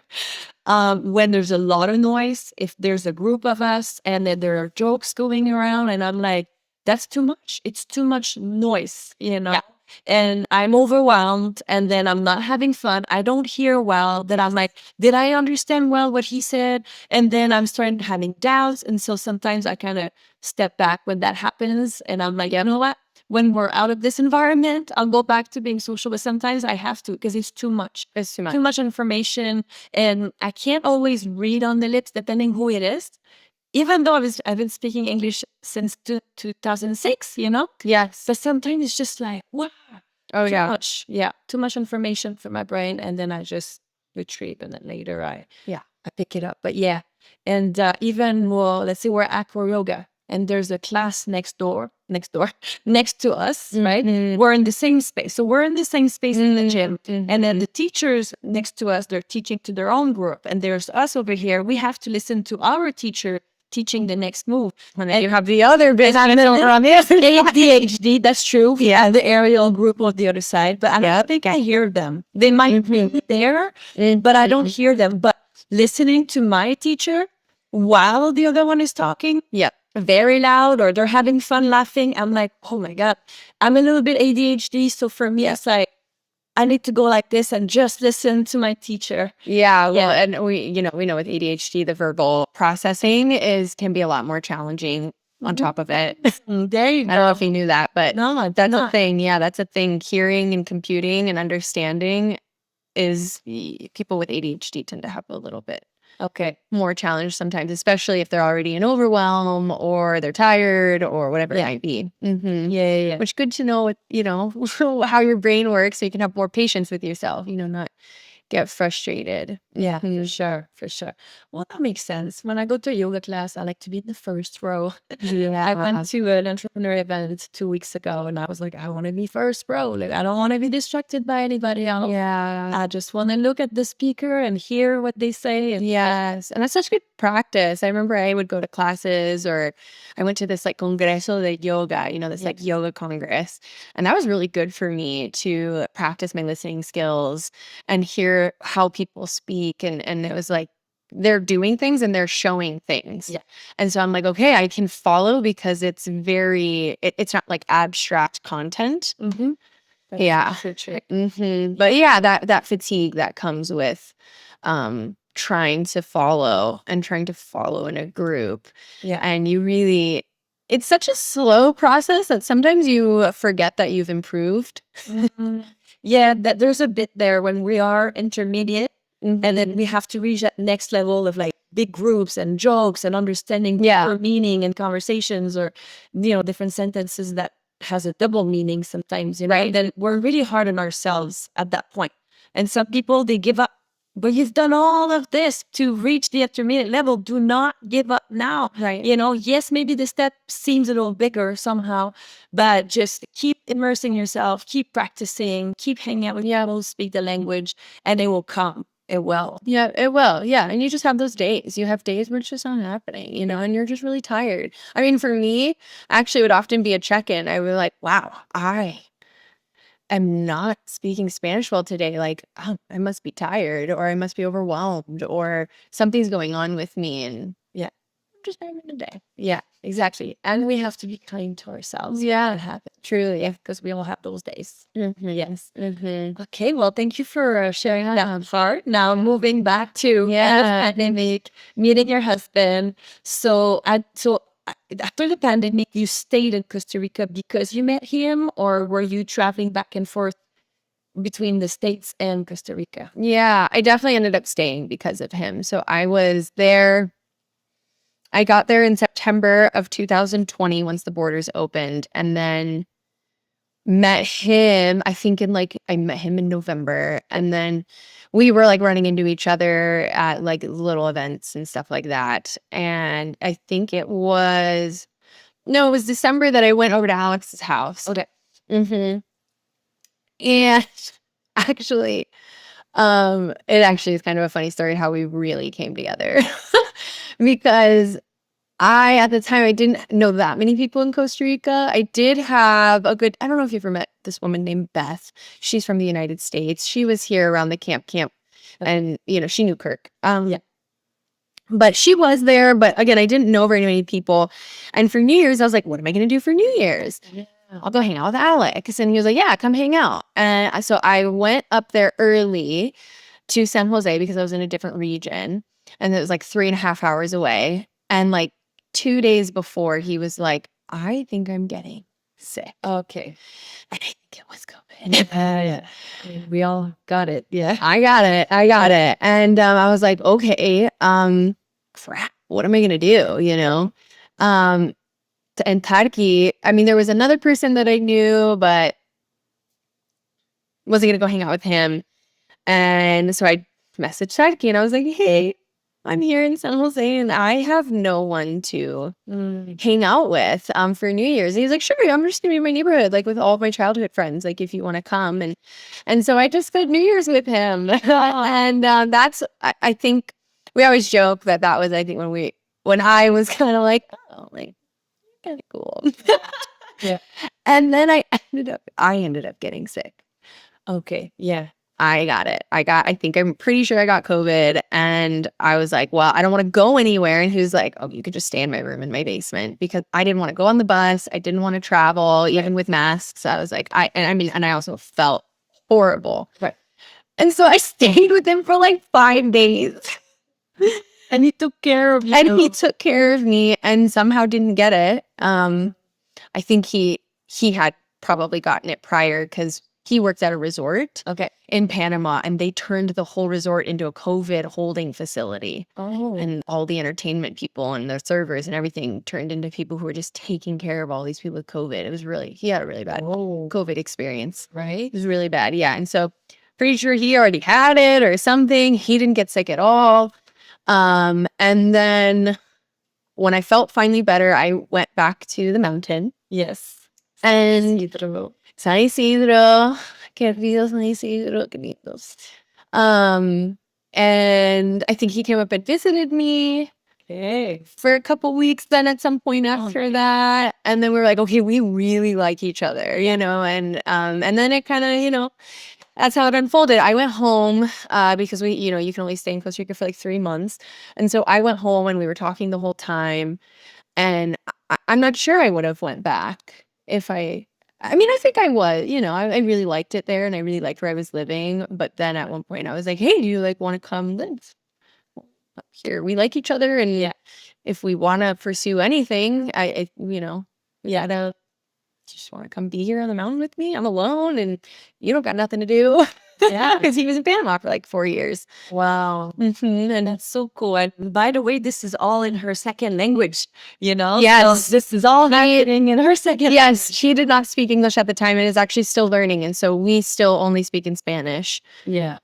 when there's a lot of noise, if there's a group of us and then there are jokes going around and I'm like, that's too much. It's too much noise, Yeah. and I'm overwhelmed and then I'm not having fun. I don't hear well. Then I'm like, did I understand well what he said? And then I'm starting having doubts. And so sometimes I kind of step back when that happens. And I'm like, you know what? When we're out of this environment, I'll go back to being social. But sometimes I have to because it's too much. It's too much. Too much information. And I can't always read on the lips depending who it is. Even though I've been speaking English since 2006, Yes. but sometimes it's just like, wow. Oh, Too much. Yeah. Too much information for my brain. And then I just retrieve and then later I pick it up. But yeah. And even more, let's say we're at Aqua Yoga and there's a class next to us, right? We're in the same space. So we're in the same space in the gym. And then the teachers next to us, they're teaching to their own group. And there's us over here. We have to listen to our teacher teaching the next move. And then you have the other bit on the ADHD, that's true. Yeah, the aerial group on the other side. But I don't think I hear them. They might be there, but I don't hear them. But listening to my teacher while the other one is talking, very loud, or they're having fun laughing, I'm like, oh my God, I'm a little bit ADHD. So for me, it's like, I need to go like this and just listen to my teacher. Yeah. Well, and we know with ADHD, the verbal processing can be a lot more challenging on top of it. There you go. I don't know if you knew that, but no, that's a thing. Yeah, that's a thing. Hearing and computing and understanding people with ADHD tend to have a little bit more challenge sometimes, especially if they're already in overwhelm or they're tired or whatever it might be. Yeah. Which good to know, how your brain works so you can have more patience with yourself, not get frustrated. Yeah, for sure. Well, that makes sense. When I go to a yoga class, I like to be in the first row. I went to an entrepreneur event 2 weeks ago and I was like, I want to be first row. Like, I don't want to be distracted by anybody else. Yeah. I just want to look at the speaker and hear what they say. Yes. And that's such good practice. I remember I would go to classes or I went to this like Congreso de Yoga, this like yoga congress. And that was really good for me to practice my listening skills and hear how people speak. And it was like, they're doing things and they're showing things. Yeah. And so I'm like, okay, I can follow because it's it's not like abstract content. Yeah. But yeah, that fatigue that comes with trying to follow in a group. Yeah. And it's such a slow process that sometimes you forget that you've improved. Yeah, that there's a bit there when we are intermediate and then we have to reach that next level of like big groups and jokes and understanding deeper meaning and conversations or, different sentences that has a double meaning sometimes, right? Then we're really hard on ourselves at that point. And some people, they give up. But you've done all of this to reach the intermediate level. Do not give up now. Right. Yes, maybe the step seems a little bigger somehow, but just keep immersing yourself, keep practicing, keep hanging out with people who speak the language, and it will come. It will. Yeah, it will. Yeah. And you just have those days. You have days where it's just not happening, and you're just really tired. I mean, for me, actually, it would often be a check-in. I would be like, wow, I am not speaking Spanish well today. Like, oh, I must be tired or I must be overwhelmed or something's going on with me. And Yeah. I'm just having a day. Yeah, exactly. And we have to be kind to ourselves. Yeah. It happens. Truly. Because we all have those days. Mhm. Yes. Mhm. Okay, well, thank you for sharing that part. Now, moving back to Yeah. end of pandemic, meeting your husband. After the pandemic, you stayed in Costa Rica because you met him, or were you traveling back and forth between the States and Costa Rica? Yeah, I definitely ended up staying because of him. So I was there. I got there in September of 2020 once the borders opened, and then met him, I think I met him in November, and then we were like running into each other at like little events and stuff like that. And I think it was December that I went over to Alex's house. Okay. Mm-hmm. And actually, it actually is kind of a funny story how we really came together because at the time, I didn't know that many people in Costa Rica. I did have I don't know if you've ever met this woman named Beth. She's from the United States. She was here around the camp, and, she knew Kirk. Yeah. But she was there. But again, I didn't know very many people. And for New Year's, I was like, what am I going to do for New Year's? Yeah. I'll go hang out with Alex. And he was like, yeah, come hang out. And so I went up there early to San Jose because I was in a different region. And it was like 3.5 hours away. And like 2 days before, he was like, I think I'm getting sick. Okay. And I think it was COVID. Yeah. I mean, we all got it. Yeah. I got it. And I was like, okay, crap, what am I going to do? And Tarki, I mean, there was another person that I knew, but wasn't going to go hang out with him. And so I messaged Tarki and I was like, hey, I'm here in San Jose and I have no one to hang out with for New Year's. And he's like, sure, I'm just gonna be in my neighborhood, like with all of my childhood friends, like if you want to come. And so I just spent New Year's with him. And I think we always joke that was, I think, when I was kind of like, oh, like, kind of cool. Yeah. And then I ended up getting sick. Okay. Yeah. I got it. I'm pretty sure I got COVID, and I was like, well, I don't want to go anywhere. And he was like, oh, you could just stay in my room in my basement, because I didn't want to go on the bus. I didn't want to travel, even with masks. I was like, and I also felt horrible. Right. And so I stayed with him for like 5 days. And he took care of you. And he took care of me and somehow didn't get it. I think he had probably gotten it prior because he worked at a resort in Panama, and they turned the whole resort into a COVID holding facility. Oh. And all the entertainment people and the servers and everything turned into people who were just taking care of all these people with COVID. He had a really bad COVID experience. Right. It was really bad. Yeah. And so pretty sure he already had it or something. He didn't get sick at all. And then when I felt finally better, I went back to the mountain. Yes. And San Isidro, queridos San Isidro, queridos. And I think he came up and visited me for a couple weeks then at some point after that. And then we were like, okay, we really like each other, and then it kind of, that's how it unfolded. I went home because you can only stay in Costa Rica for like 3 months. And so I went home and we were talking the whole time. And I'm not sure I would have went back if I think I was, I really liked it there and I really liked where I was living. But then at one point I was like, hey, do you like want to come live up here? We like each other. And if we want to pursue anything, I don't just want to come be here on the mountain with me. I'm alone and you don't got nothing to do. Yeah. Because he was in Panama for like 4 years. Wow. Mm-hmm. And that's so cool. And by the way, this is all in her second language, Yes. So this is all happening in her second. Yes. She did not speak English at the time and is actually still learning. And so we still only speak in Spanish. Yeah.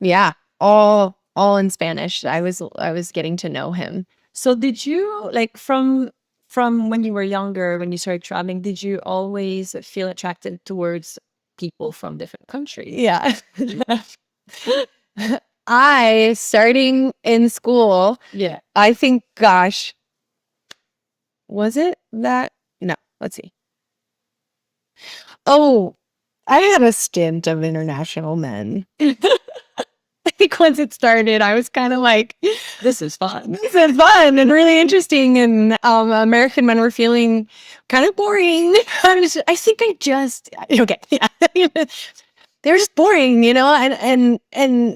Yeah. All in Spanish. I was getting to know him. So did you, like, from when you were younger, when you started traveling, did you always feel attracted towards people from different countries? Yeah. Starting in school, I think, gosh, was it that? No, let's see. Oh, I had a stint of international men. I think once it started, I was kind of like, This is fun. this is fun and really interesting. And American men were feeling kind of boring. I think okay, yeah. They were just boring, and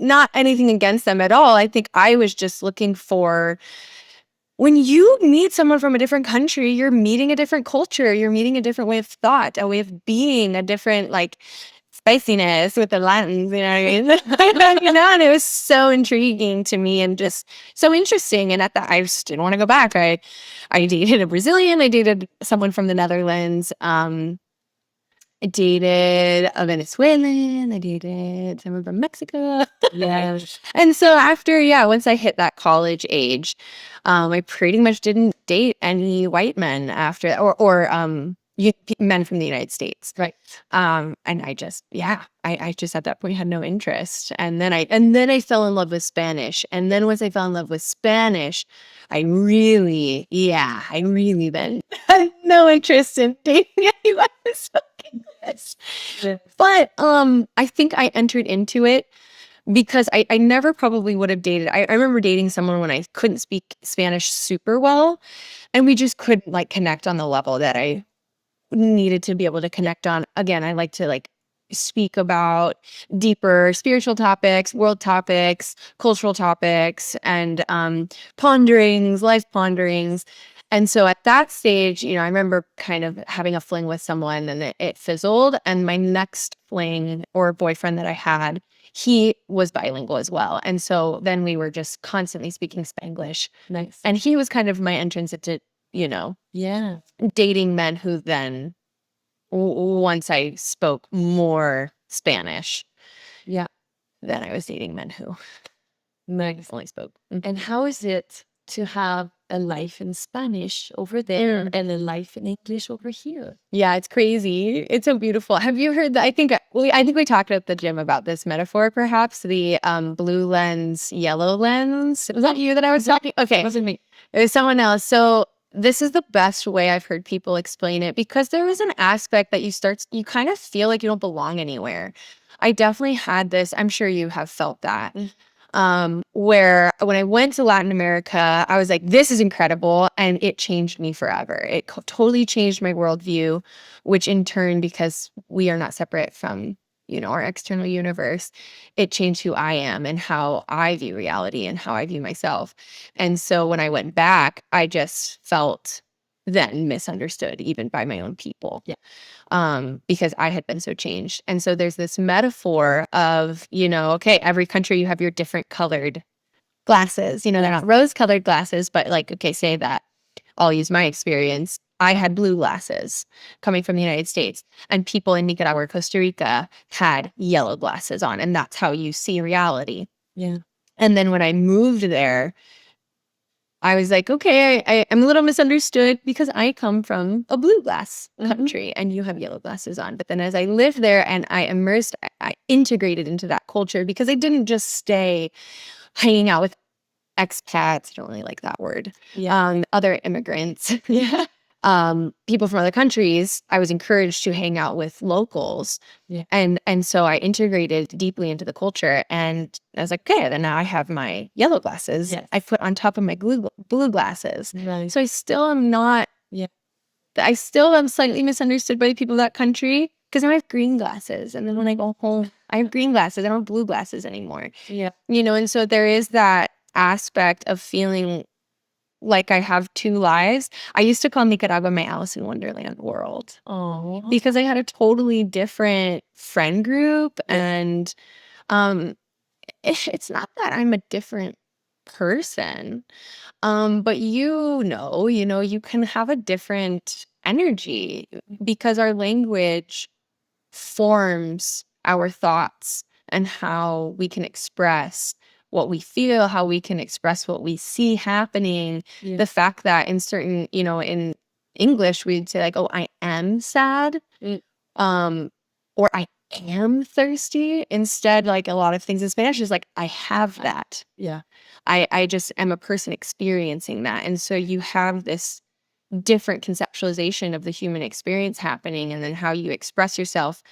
not anything against them at all. I think I was just looking for, when you meet someone from a different country, you're meeting a different culture, you're meeting a different way of thought, a way of being, a different spiciness with the Latins, you know what I mean? And it was so intriguing to me and just so interesting. And at that, I just didn't want to go back. I dated a Brazilian, I dated someone from the Netherlands. I dated a Venezuelan. I dated someone from Mexico. Yes. And so once I hit that college age, I pretty much didn't date any white men after, or men from the United States. Right. And I just at that point had no interest. And then I fell in love with Spanish. And then once I fell in love with Spanish, I really then had no interest in dating anyone who spoke English. Yeah. But I think I entered into it because I never probably would have dated. I remember dating someone when I couldn't speak Spanish super well, and we just couldn't connect on the level that I needed to be able to connect on. Again, I like to speak about deeper spiritual topics, world topics, cultural topics, and ponderings, life ponderings. And so at that stage, I remember kind of having a fling with someone and it fizzled. And my next fling or boyfriend that I had, he was bilingual as well. And so then we were just constantly speaking Spanglish. Nice. And he was kind of my entrance into, Yeah. dating men who then, once I spoke more Spanish, Yeah. then I was dating men who Nice. only spoke. And how is it to have a life in Spanish over there and a life in English over here? Yeah, it's crazy. It's so beautiful. Have you heard that? I think we talked at the gym about this metaphor, perhaps the blue lens, yellow lens. Was that you that I was talking? Okay, It wasn't me. it was someone else. So this is the best way I've heard people explain it, because there is an aspect that you kind of feel like you don't belong anywhere. I definitely had this. I'm sure you have felt that. Where when I went to Latin America, I was like, this is incredible. And it changed me forever. It totally changed my worldview, which in turn, because we are not separate from, our external universe, it changed who I am and how I view reality and how I view myself. And so when I went back, I just felt then misunderstood even by my own people. Yeah. Because I had been so changed. And so there's this metaphor of, okay, every country you have your different colored glasses. They're not rose colored glasses, but okay, say that I'll use my experience. I had blue glasses coming from the United States, and people in Nicaragua, Costa Rica had yellow glasses on, and that's how you see reality. Yeah. And then when I moved there, I was like, okay, I'm a little misunderstood because I come from a blue glass country and you have yellow glasses on. But then as I lived there and I integrated into that culture, because I didn't just stay hanging out with expats. I don't really like that word. Yeah. Other immigrants. Yeah. People from other countries. I was encouraged to hang out with locals. Yeah. And so I integrated deeply into the culture, and I was like, okay, then now I have my yellow glasses. Yes. I put on top of my blue glasses. Right. So I still am not, Yeah. I still am slightly misunderstood by the people of that country, because now I have green glasses. And then when I go home, I have green glasses. I don't have blue glasses anymore. Yeah. And so there is that aspect of feeling like I have two lives. I used to call Nicaragua my Alice in Wonderland world, Oh. because I had a totally different friend group. And it's not that I'm a different person, but you can have a different energy, because our language forms our thoughts and how we can express what we feel, how we can express what we see happening. Yeah. The fact that in certain, in English, we'd say oh, I am sad, or I am thirsty. Instead, a lot of things in Spanish is I have that. Yeah. I just am a person experiencing that. And so you have this different conceptualization of the human experience happening, and then how you express yourself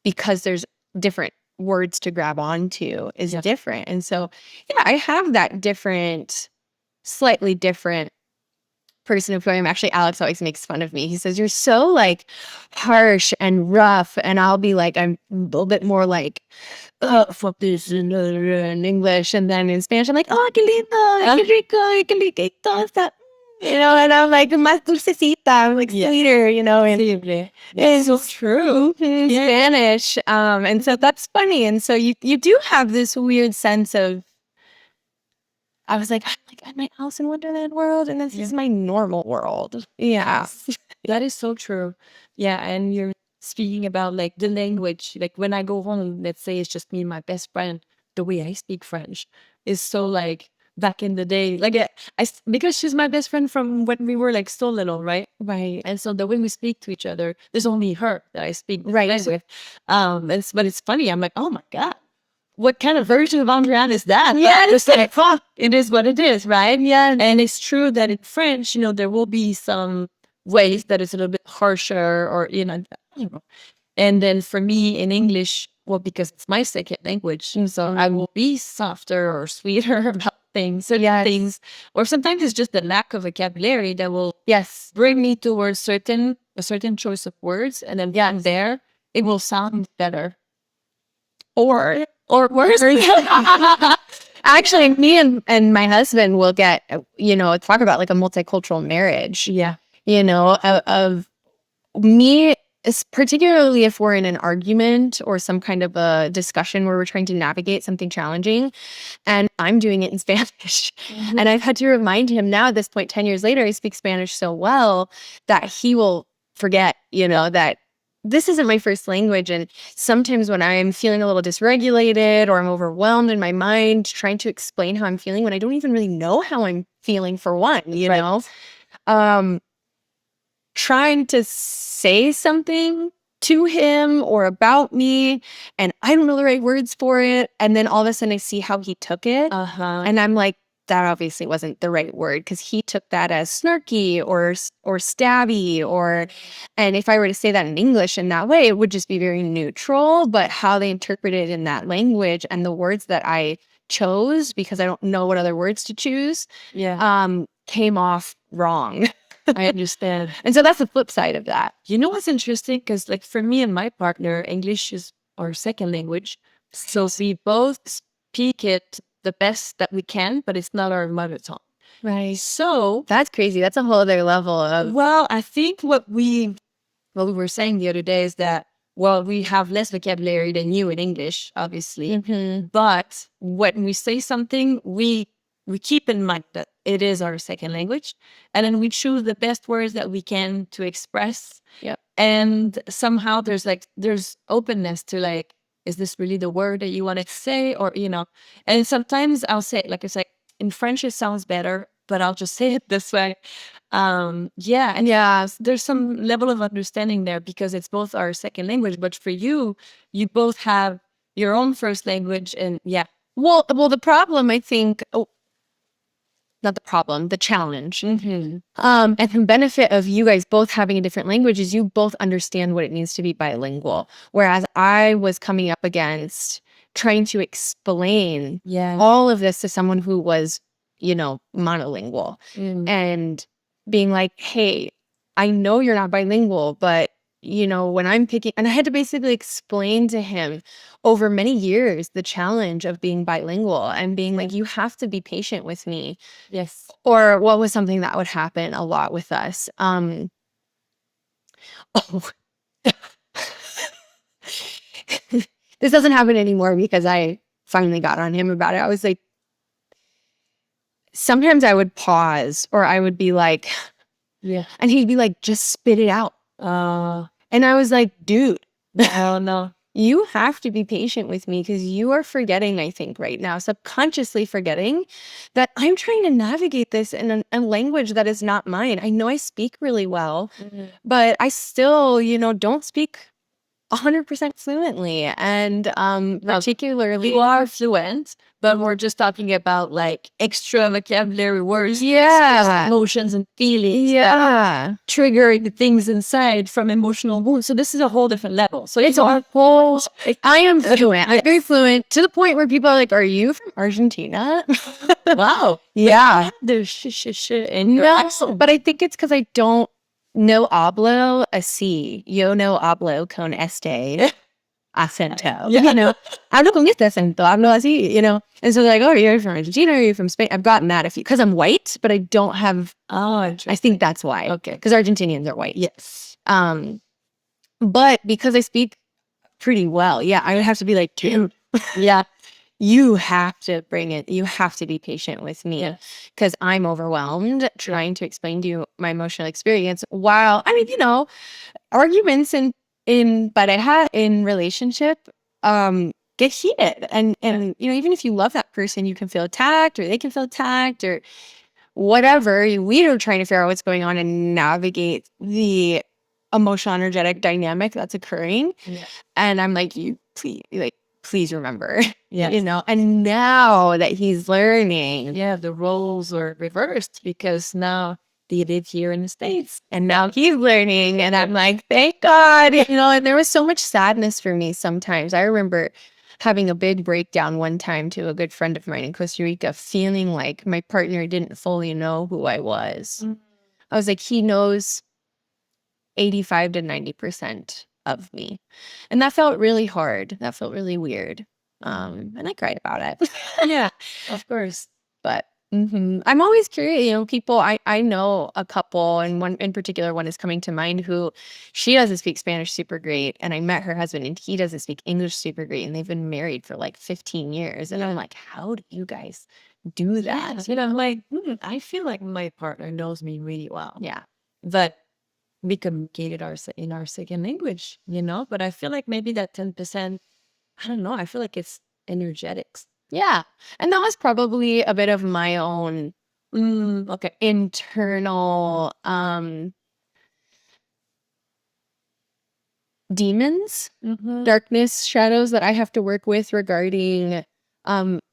because there's different words to grab onto is different. And so, yeah, I have that slightly different person of who I am. Actually, Alex always makes fun of me. He says, you're so like harsh and rough. And I'll be like, I'm a little bit more like, oh, fuck this in English. And then in Spanish, I'm like, oh, qué lindo, qué rico, qué rico está. And I'm like, más dulcecita. I'm like sweeter, and it's so true in Spanish. And so that's funny. And so you do have this weird sense of, I was like, I'm my Alice in Wonderland world, and this is my normal world. Yeah. That is so true. Yeah, and you're speaking about like the language. Like when I go home, let's say it's just me and my best friend, the way I speak French is so like back in the day. Like because she's my best friend from when we were like so little, right? Right. And so the way we speak to each other, there's only her that I speak Right. with. But it's funny. I'm like, oh my God. What kind of version of Andreann is that? Yeah, just like, it is what it is, right? Yeah. And it's true that in French, there will be some ways that it's a little bit harsher or, I don't know. And then for me in English, well, because it's my second language, so I will be softer or sweeter about things, things, or sometimes it's just the lack of vocabulary that will bring me towards a certain choice of words. And then from there, it will sound better. Or worse. Actually, me and my husband will get, talk about like a multicultural marriage. Yeah. Of me, particularly if we're in an argument or some kind of a discussion where we're trying to navigate something challenging, and I'm doing it in Spanish. Mm-hmm. And I've had to remind him now at this point, 10 years later, I speak Spanish so well that he will forget, that this isn't my first language. And sometimes when I'm feeling a little dysregulated or I'm overwhelmed in my mind, trying to explain how I'm feeling when I don't even really know how I'm feeling for one, trying to say something to him or about me, and I don't know the right words for it. And then all of a sudden I see how he took it. And I'm like, that obviously wasn't the right word because he took that as snarky or stabby and if I were to say that in English in that way, it would just be very neutral. But how they interpret it in that language and the words that I chose because I don't know what other words to choose, came off wrong. I understand. And so that's the flip side of that. You know what's interesting? Because like for me and my partner, English is our second language. So we both speak it the best that we can, but it's not our mother tongue. Right. So that's crazy. That's a whole other level of. Well, I think what we were saying the other day is that, we have less vocabulary than you in English, obviously. Mm-hmm. But when we say something, we keep in mind that it is our second language. And then we choose the best words that we can to express. Yep. And somehow there's openness to like, is this really the word that you want to say? Or, and sometimes I'll say, like, it's like in French, it sounds better, but I'll just say it this way. There's some level of understanding there because it's both our second language. But for you both have your own first language. And Well, the problem, I think, not the problem, the challenge. Mm-hmm. And the benefit of you guys both having a different language is you both understand what it means to be bilingual. Whereas I was coming up against trying to explain all of this to someone who was, monolingual and being like, hey, I know you're not bilingual, but when I'm picking, and I had to basically explain to him over many years the challenge of being bilingual and being like, you have to be patient with me. Yes. Or what was something that would happen a lot with us. This doesn't happen anymore because I finally got on him about it. I was like, sometimes I would pause or I would be like, and he'd be like, just spit it out. And I was like, dude, no. You have to be patient with me because you are forgetting, I think, right now, subconsciously forgetting that I'm trying to navigate this in a language that is not mine. I know I speak really well, but I still, don't speak 100% fluently. And particularly, You are fluent, but we're just talking about like extra vocabulary words, yeah. emotions and feelings that Yeah. triggering the things inside from emotional wounds. So this is a whole different level. So It's a whole, I am fluent. I'm very fluent to the point where people are like, are you from Argentina? wow. Yeah. There's and your No, accent. but I think it's because I don't no hablo así. Yo no hablo con este acento. Yeah. You know, hablo con este acento. Hablo así, you know. And so they're like, oh, you're from Argentina? Are you from Spain? I've gotten that because I'm white, but I don't have, Oh, I think that's why. okay. Because Argentinians are white. Yes. But because I speak pretty well, yeah, I would have to be like, dude, Yeah. you have to bring it. You have to be patient with me Yeah. because I'm overwhelmed trying to explain to you my emotional experience while, I mean, you know, arguments in pareja, in relationship, get heated. And, you know, even if you love that person, you can feel attacked or they can feel attacked or whatever. We are trying to figure out what's going on and navigate the emotional energetic dynamic that's occurring. Yeah. And I'm like, please remember, Yes. you know, and now that he's learning, Yeah, the roles are reversed because now they live here in the States. and now he's learning, and I'm like, thank God, you know, and there was so much sadness for me sometimes. I remember having a big breakdown one time to a good friend of mine in Costa Rica, feeling like my partner didn't fully know who I was. Mm. I was like, he knows 85 to 90% of me. And that felt really hard. That felt really weird. And I cried about it. Yeah, of course. But I'm always curious, you know, people, I know a couple, and one in particular, one is coming to mind, who she doesn't speak Spanish super great. And I met her husband and he doesn't speak English super great. And they've been married for like 15 years. And I'm like, how do you guys do Yeah, that? you know, like I feel like my partner knows me really well. Yeah. But we communicated in our second language, you know. But I feel like maybe that 10%, I don't know. I feel like it's energetics. Yeah. And that was probably a bit of my own Okay. internal demons, darkness, shadows that I have to work with regarding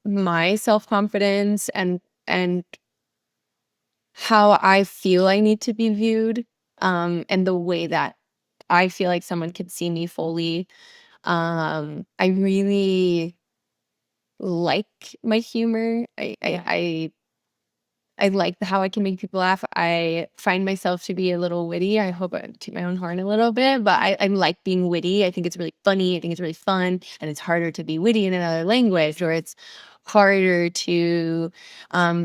my self-confidence and how I feel I need to be viewed, and the way that I feel like someone could see me fully. I really like my humor. I like how I can make people laugh. I find myself to be a little witty. I hope I toot my own horn a little bit, but I like being witty. I think it's really funny. I think it's really fun. And it's harder to be witty in another language, or it's harder to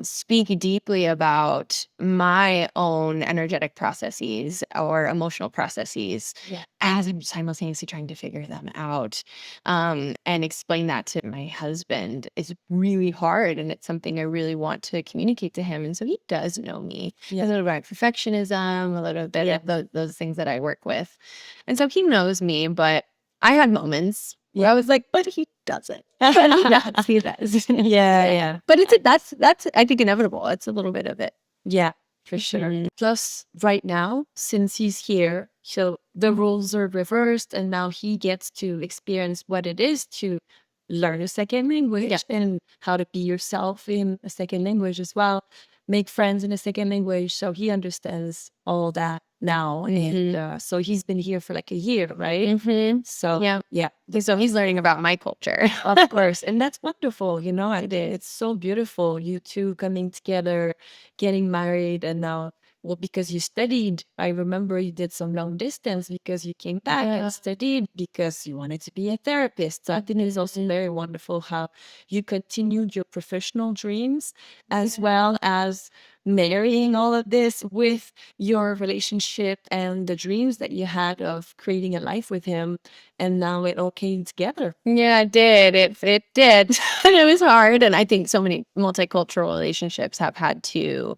speak deeply about my own energetic processes or emotional processes as I'm simultaneously trying to figure them out. And explain that to my husband is really hard. And it's something I really want to communicate to him. And so he does know me. A little bit of perfectionism, a little bit of those things that I work with. And so he knows me, but I had moments where I was like, but he doesn't. But he does. Yeah. But that's I think inevitable. It's a little bit of it. Yeah, for sure. Plus, right now, since he's here, so the roles are reversed, and now he gets to experience what it is to learn a second language and how to be yourself in a second language as well, make friends in a second language. So he understands all that now. And so he's been here for like a year, right? So, yeah. So he's learning about my culture. Of course. And that's wonderful. You know, it's so beautiful. You two coming together, getting married, and now, well, because you studied. I remember you did some long distance because you came back and studied because you wanted to be a therapist. So I think it's also very wonderful how you continued your professional dreams as well as marrying all of this with your relationship and the dreams that you had of creating a life with him. And now it all came together. Yeah, it did. It did. And it was hard. And I think so many multicultural relationships have had to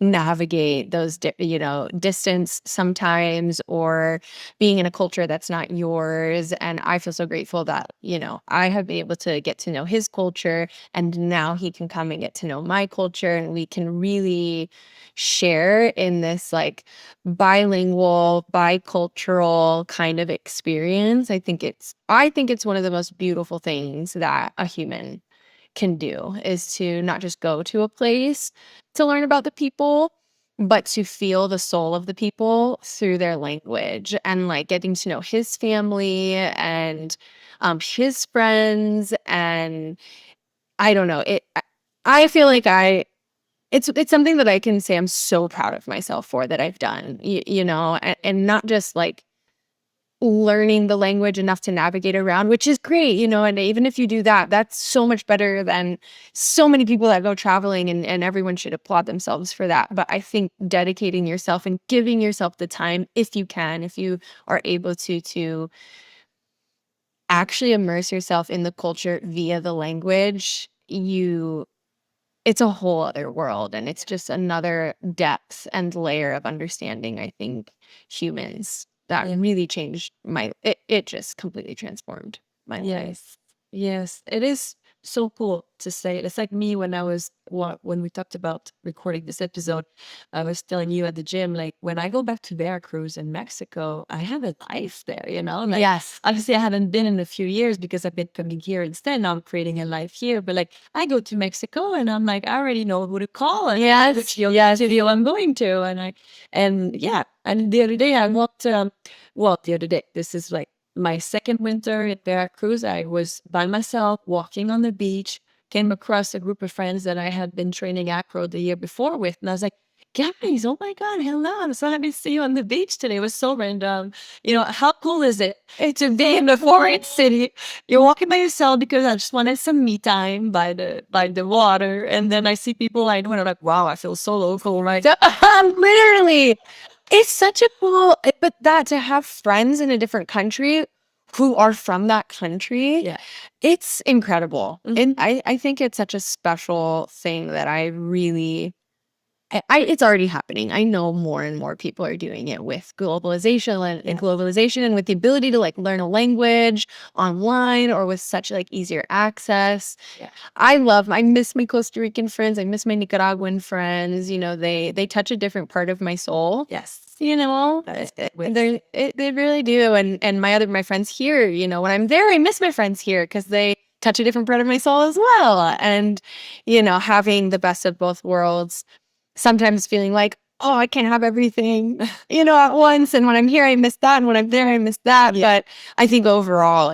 navigate those, distance sometimes, or being in a culture that's not yours. And I feel so grateful that, I have been able to get to know his culture, and now he can come and get to know my culture, and we can really we share in this like bilingual, bicultural kind of experience, I think it's one of the most beautiful things that a human can do, is to not just go to a place to learn about the people, but to feel the soul of the people through their language, and like getting to know his family and his friends. And I don't know, I feel like it's something that I can say I'm so proud of myself for, that I've done, you know, and not just like learning the language enough to navigate around, which is great, you know, and even if you do that, that's so much better than so many people that go traveling, and everyone should applaud themselves for that. But I think dedicating yourself and giving yourself the time, if you can, if you are able to actually immerse yourself in the culture via the language, it's a whole other world, and it's just another depth and layer of understanding, I think, humans, that really changed it just completely transformed my life. Yes. Yes. It is so cool to say it. It's like me when when we talked about recording this episode, I was telling you at the gym, like when I go back to Veracruz in Mexico, I have a life there, you know? Like, Yes. obviously I haven't been in a few years because I've been coming here instead. Now I'm creating a life here. But like I go to Mexico and I'm like, I already know who to call and Yes. which yoga studio I'm going to. And yeah. And the other day I walked the other day, this is like my second winter in Veracruz. I was by myself walking on the beach, came across a group of friends that I had been training acro the year before with. And I was like, guys, oh my God, hello. I'm so happy to see you on the beach today. It was so random. You know, how cool is it to be in a foreign city? You're walking by yourself because I just wanted some me time by the water. And then I see people I know and I'm like, wow, I feel so local, right? Literally, it's such a cool, but that to have friends in a different country who are from that country, Yeah. it's incredible. Mhm. I think it's such a special thing that I really, it's already happening. I know more and more people are doing it with globalization and with the ability to like learn a language online or with such like easier access. Yeah. I miss my Costa Rican friends. I miss my Nicaraguan friends. You know, they touch a different part of my soul. Yes. You know, That's they really do. And my friends here, you know, when I'm there, I miss my friends here because they touch a different part of my soul as well. And, you know, having the best of both worlds, sometimes feeling like, oh, I can't have everything, you know, at once. And when I'm here, I miss that. And when I'm there, I miss that. Yeah. But I think overall,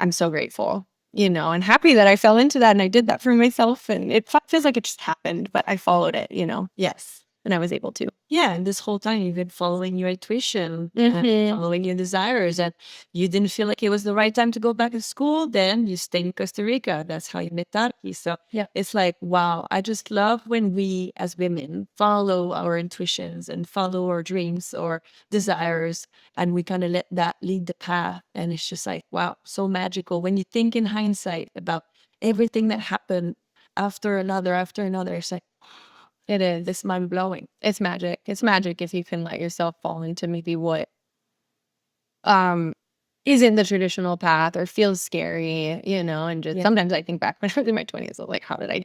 I'm so grateful, you know, and happy that I fell into that and I did that for myself. And it feels like it just happened, but I followed it, you know, Yes. and I was able to. Yeah, and this whole time you've been following your intuition and following your desires, and you didn't feel like it was the right time to go back to school. Then you stayed in Costa Rica. That's how you met Tarki. So Yeah. it's like, wow, I just love when we as women follow our intuitions and follow our dreams or desires, and we kind of let that lead the path. And it's just like, wow, so magical. When you think in hindsight about everything that happened after another, it's like, It is. it's mind blowing. It's magic. It's magic if you can let yourself fall into maybe what isn't the traditional path or feels scary, you know, and just sometimes I think back when I was in my 20s, I was like, how did I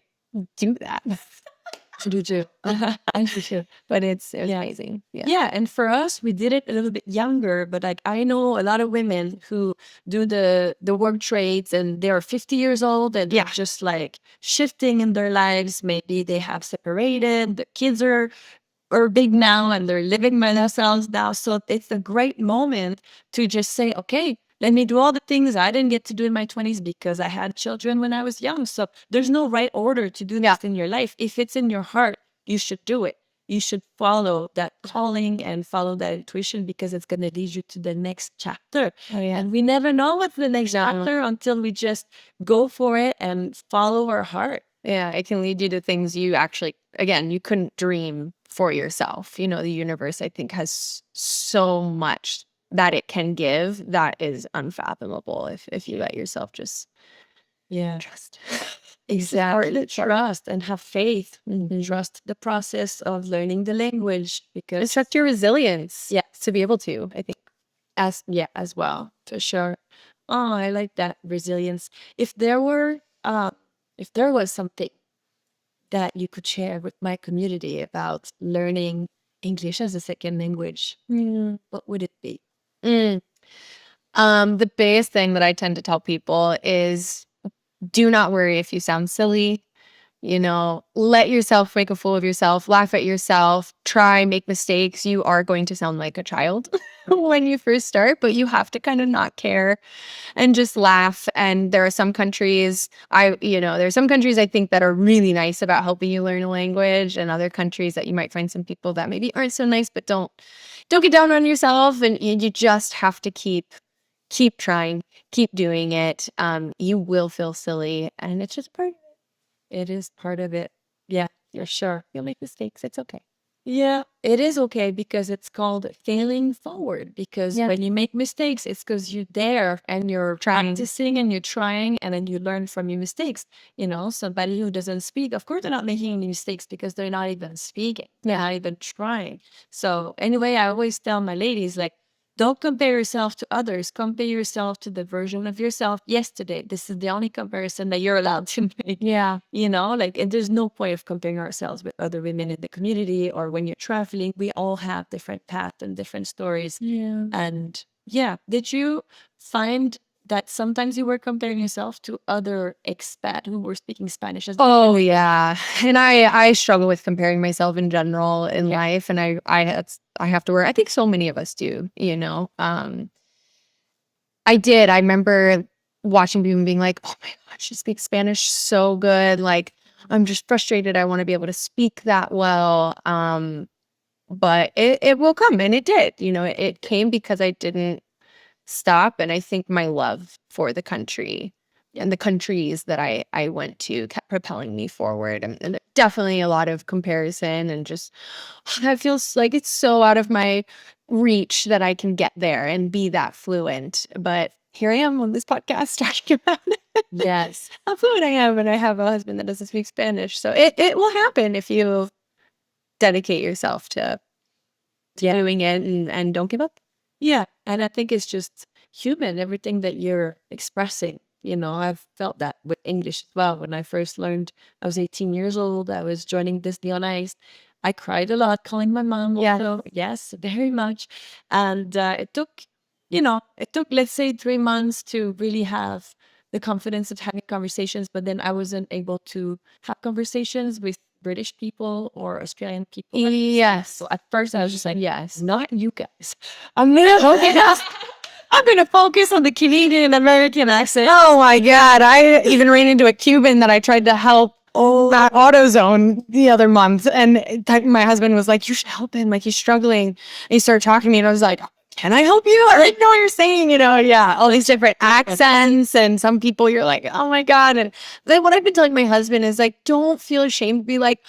do that? I do too. I do too. But it was amazing. Yeah. Yeah, and for us, we did it a little bit younger, but like I know a lot of women who do the work trades and they're 50 years old and they're just like shifting in their lives. Maybe they have separated, the kids are big now and they're living by themselves now. So it's a great moment to just say, okay, let me do all the things I didn't get to do in my 20s because I had children when I was young. So there's no right order to do this in your life. If it's in your heart, you should do it. You should follow that calling and follow that intuition because it's going to lead you to the next chapter. Oh, yeah. And we never know what's the next chapter until we just go for it and follow our heart. Yeah, it can lead you to things you actually, again, you couldn't dream for yourself. You know, the universe, I think, has so much that it can give that is unfathomable if you let yourself just trust. Exactly. Trust and have faith. And trust the process of learning the language because trust your resilience. Yeah, to be able to, I think. As well, for sure. Oh, I like that resilience. If there was something that you could share with my community about learning English as a second language, what would it be? Mm. The biggest thing that I tend to tell people is do not worry if you sound silly. Let yourself make a fool of yourself, laugh at yourself, try, make mistakes. You are going to sound like a child when you first start, but you have to kind of not care and just laugh. And there are some countries, there are some countries I think that are really nice about helping you learn a language, and other countries that you might find some people that maybe aren't so nice, but don't get down on yourself. And you just have to keep trying, keep doing it. You will feel silly, and it's just part of it. It is part of it. Yeah, you're sure. You'll make mistakes. It's okay. Yeah, it is okay because it's called failing forward. Because Yeah. when you make mistakes, it's because you're there and you're Trying. practicing and you're trying, and then you learn from your mistakes. Somebody who doesn't speak, of course, they're not making any mistakes because they're not even speaking. They're not even trying. So anyway, I always tell my ladies, like, don't compare yourself to others. Compare yourself to the version of yourself yesterday. This is the only comparison that you're allowed to make. Yeah. And there's no point of comparing ourselves with other women in the community or when you're traveling. We all have different paths and different stories. Yeah. And yeah, did you find that sometimes you were comparing yourself to other expat who were speaking Spanish as well? Oh yeah. And I struggle with comparing myself in general in life, and I have to work. I think so many of us do, I remember watching people being like, "Oh my God, she speaks Spanish so good. Like, I'm just frustrated. I want to be able to speak that well." But it will come, and it did. It came because I didn't stop, and I think my love for the country and the countries that I went to kept propelling me forward. And definitely a lot of comparison, and just that feels like it's so out of my reach that I can get there and be that fluent. But here I am on this podcast talking about Yes. how fluent I am, and I have a husband that doesn't speak Spanish. So it will happen if you dedicate yourself to doing it, and don't give up. Yeah. And I think it's just human, everything that you're expressing. I've felt that with English as well. When I first learned, I was 18 years old. I was joining Disney on Ice. I cried a lot, calling my mom Yeah. also. Yes, very much. And it took, let's say, 3 months to really have the confidence of having conversations. But then I wasn't able to have conversations with British people or Australian people. Yes. So at first I was just like, Yes. not you guys. I'm gonna focus on the Canadian American accent. Oh my God. I even ran into a Cuban that I tried to help at AutoZone the other month. And my husband was like, "You should help him. Like, he's struggling." And he started talking to me, and I was like, "Can I help you?" I didn't know what you're saying, all these different accents. And some people you're like, "Oh my God." And then what I've been telling my husband is like, don't feel ashamed to be like,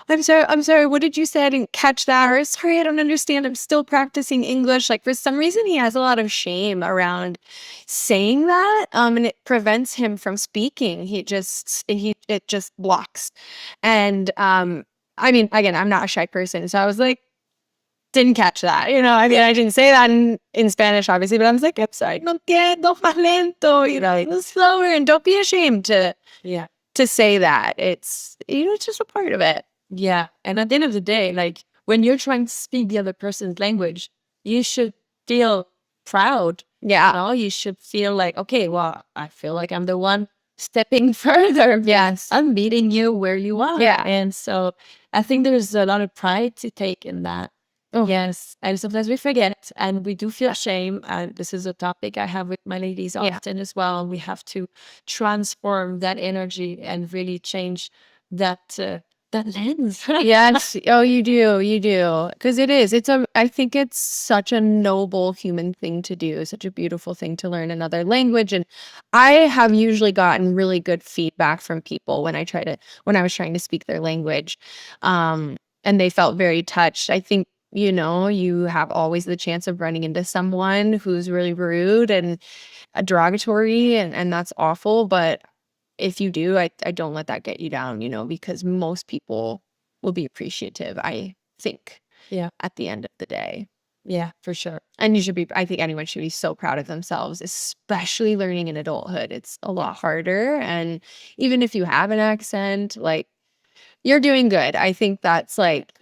I'm sorry, what did you say? I didn't catch that. Or sorry, I don't understand. I'm still practicing English. Like, for some reason, he has a lot of shame around saying that. And it prevents him from speaking. It just blocks. And I mean, again, I'm not a shy person. So I was like, didn't catch that. I mean, I didn't say that in Spanish, obviously, but I was like, "I'm sorry, no entiendo, más lento, slower." And don't be ashamed to say that. It's just a part of it. Yeah. And at the end of the day, like, when you're trying to speak the other person's language, you should feel proud. Yeah. You should feel like, okay, well, I feel like I'm the one stepping further. Yes. I'm meeting you where you are. Yeah. And so I think there's a lot of pride to take in that. Oh. Yes. And sometimes we forget and we do feel shame. And this is a topic I have with my ladies often as well. We have to transform that energy and really change that lens. Yes. Oh, you do. Because I think it's such a noble human thing to do, such a beautiful thing to learn another language. And I have usually gotten really good feedback from people when I was trying to speak their language. And they felt very touched. I think, you have always the chance of running into someone who's really rude and derogatory, and that's awful. But if you do, I don't let that get you down, because most people will be appreciative, I think, at the end of the day. Yeah, for sure. And I think anyone should be so proud of themselves, especially learning in adulthood. It's a lot harder. And even if you have an accent, like, You're doing good. I think that's like,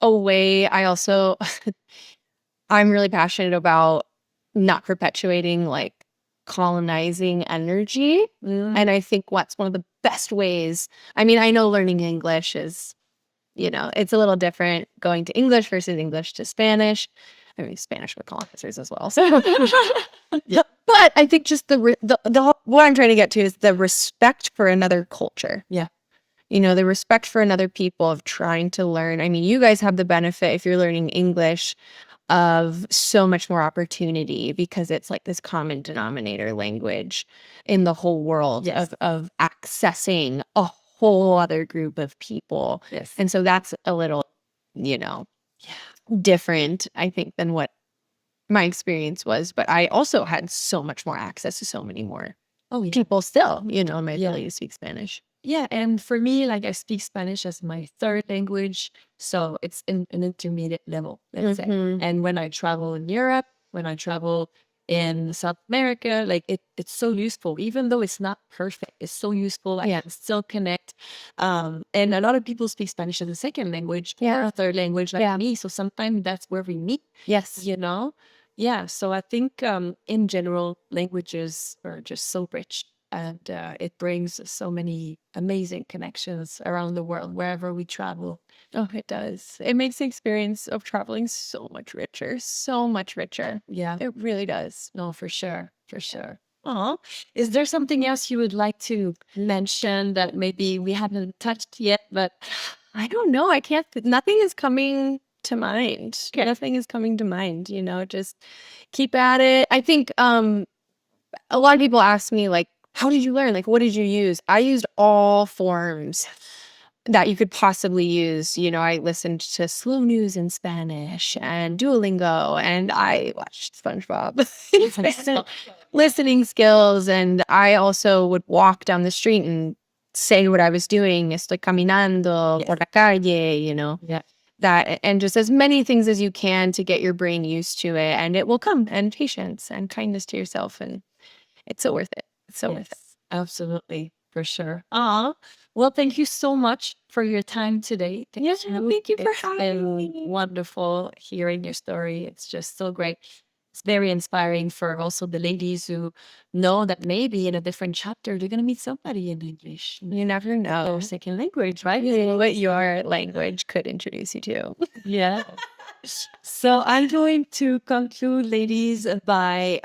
a way. I also, I'm really passionate about not perpetuating like colonizing energy. And I think what's one of the best ways, I mean, I know learning English is, it's a little different going to English versus English to Spanish. I mean, Spanish with colonizers as well. So. Yeah. But I think just what I'm trying to get to is the respect for another culture. Yeah. The respect for another people of trying to learn. I mean, you guys have the benefit if you're learning English of so much more opportunity because it's like this common denominator language in the whole world of accessing a whole other group of people. Yes. And so that's a little, different, I think, than what my experience was. But I also had so much more access to so many more people still, in my ability to speak Spanish. Yeah, and for me, like I speak Spanish as my third language, so it's in an intermediate level, let's say. And when I travel in Europe, when I travel in South America, like it's so useful, even though it's not perfect. It's so useful. I can still connect. And a lot of people speak Spanish as a second language or a third language like me. So sometimes that's where we meet. Yes. Yeah. So I think in general, languages are just so rich. And it brings so many amazing connections around the world, wherever we travel. Oh, it does. It makes the experience of traveling so much richer, so much richer. Yeah, it really does. No, for sure. For sure. Oh, is there something else you would like to mention that maybe we haven't touched yet? But I don't know. I can't, nothing is coming to mind. Okay. Nothing is coming to mind, just keep at it. I think a lot of people ask me, like, how did you learn? Like, what did you use? I used all forms that you could possibly use. I listened to slow news in Spanish and Duolingo, and I watched SpongeBob. Listening skills, and I also would walk down the street and say what I was doing. Estoy caminando por la calle, Yeah. That, and just as many things as you can to get your brain used to it, and it will come. And patience and kindness to yourself, and it's so worth it. It's so worth it. Absolutely. For sure. Well, thank you so much for your time today. Thank you for having me. Wonderful hearing your story. It's just so great. It's very inspiring for also the ladies who know that maybe in a different chapter, they're going to meet somebody in English. You never know. Or second language, right? What your language could introduce you to. Yeah. So I'm going to conclude, ladies, by,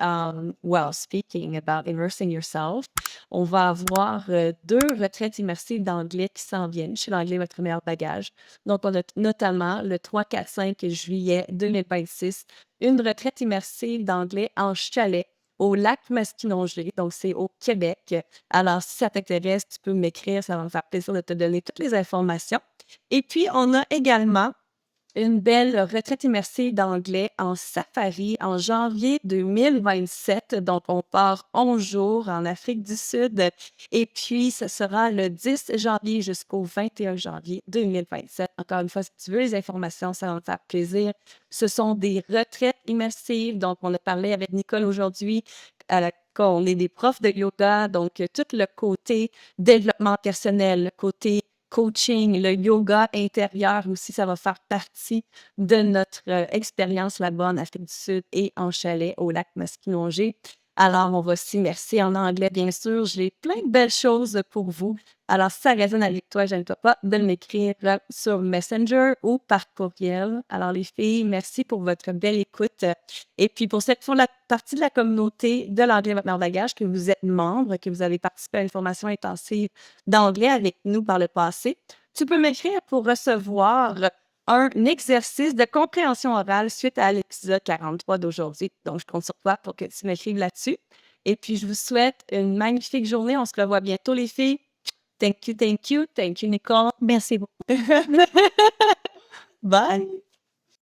speaking about immersing yourself. On va avoir deux retraites immersives d'anglais qui s'en viennent chez l'anglais, votre meilleur bagage. Donc, on a notamment le 3, 4, 5 juillet 2026, une retraite immersive d'anglais en chalet au lac Masquinongé. Donc, c'est au Québec. Alors, si ça t'intéresse, tu peux m'écrire. Ça va me faire plaisir de te donner toutes les informations. Et puis, on a également une belle retraite immersive d'anglais en safari en janvier 2027. Donc, on part 11 jours en Afrique du Sud. Et puis, ce sera le 10 janvier jusqu'au 21 janvier 2027. Encore une fois, si tu veux les informations, ça va me faire plaisir. Ce sont des retraites immersives. Donc, on a parlé avec Nicole aujourd'hui. On est des profs de yoga. Donc, tout le côté développement personnel, le côté coaching, le yoga intérieur aussi, ça va faire partie de notre expérience là-bas en Afrique du Sud et en chalet au lac Masquinongé. Alors, on va s'immerser en anglais, bien sûr. J'ai plein de belles choses pour vous. Alors, si ça résonne avec toi, gêne-toi pas de m'écrire sur Messenger ou par courriel. Alors, les filles, merci pour votre belle écoute. Et puis, pour la partie de la communauté de l'anglais votre meilleur bagage, que vous êtes membre, que vous avez participé à une formation intensive d'anglais avec nous par le passé, tu peux m'écrire pour recevoir un exercice de compréhension orale suite à l'épisode 43 d'aujourd'hui. Donc, je compte sur toi pour que tu m'écrives là-dessus. Et puis, je vous souhaite une magnifique journée. On se revoit bientôt, les filles. Thank you, Nicole. Merci beaucoup. Bye.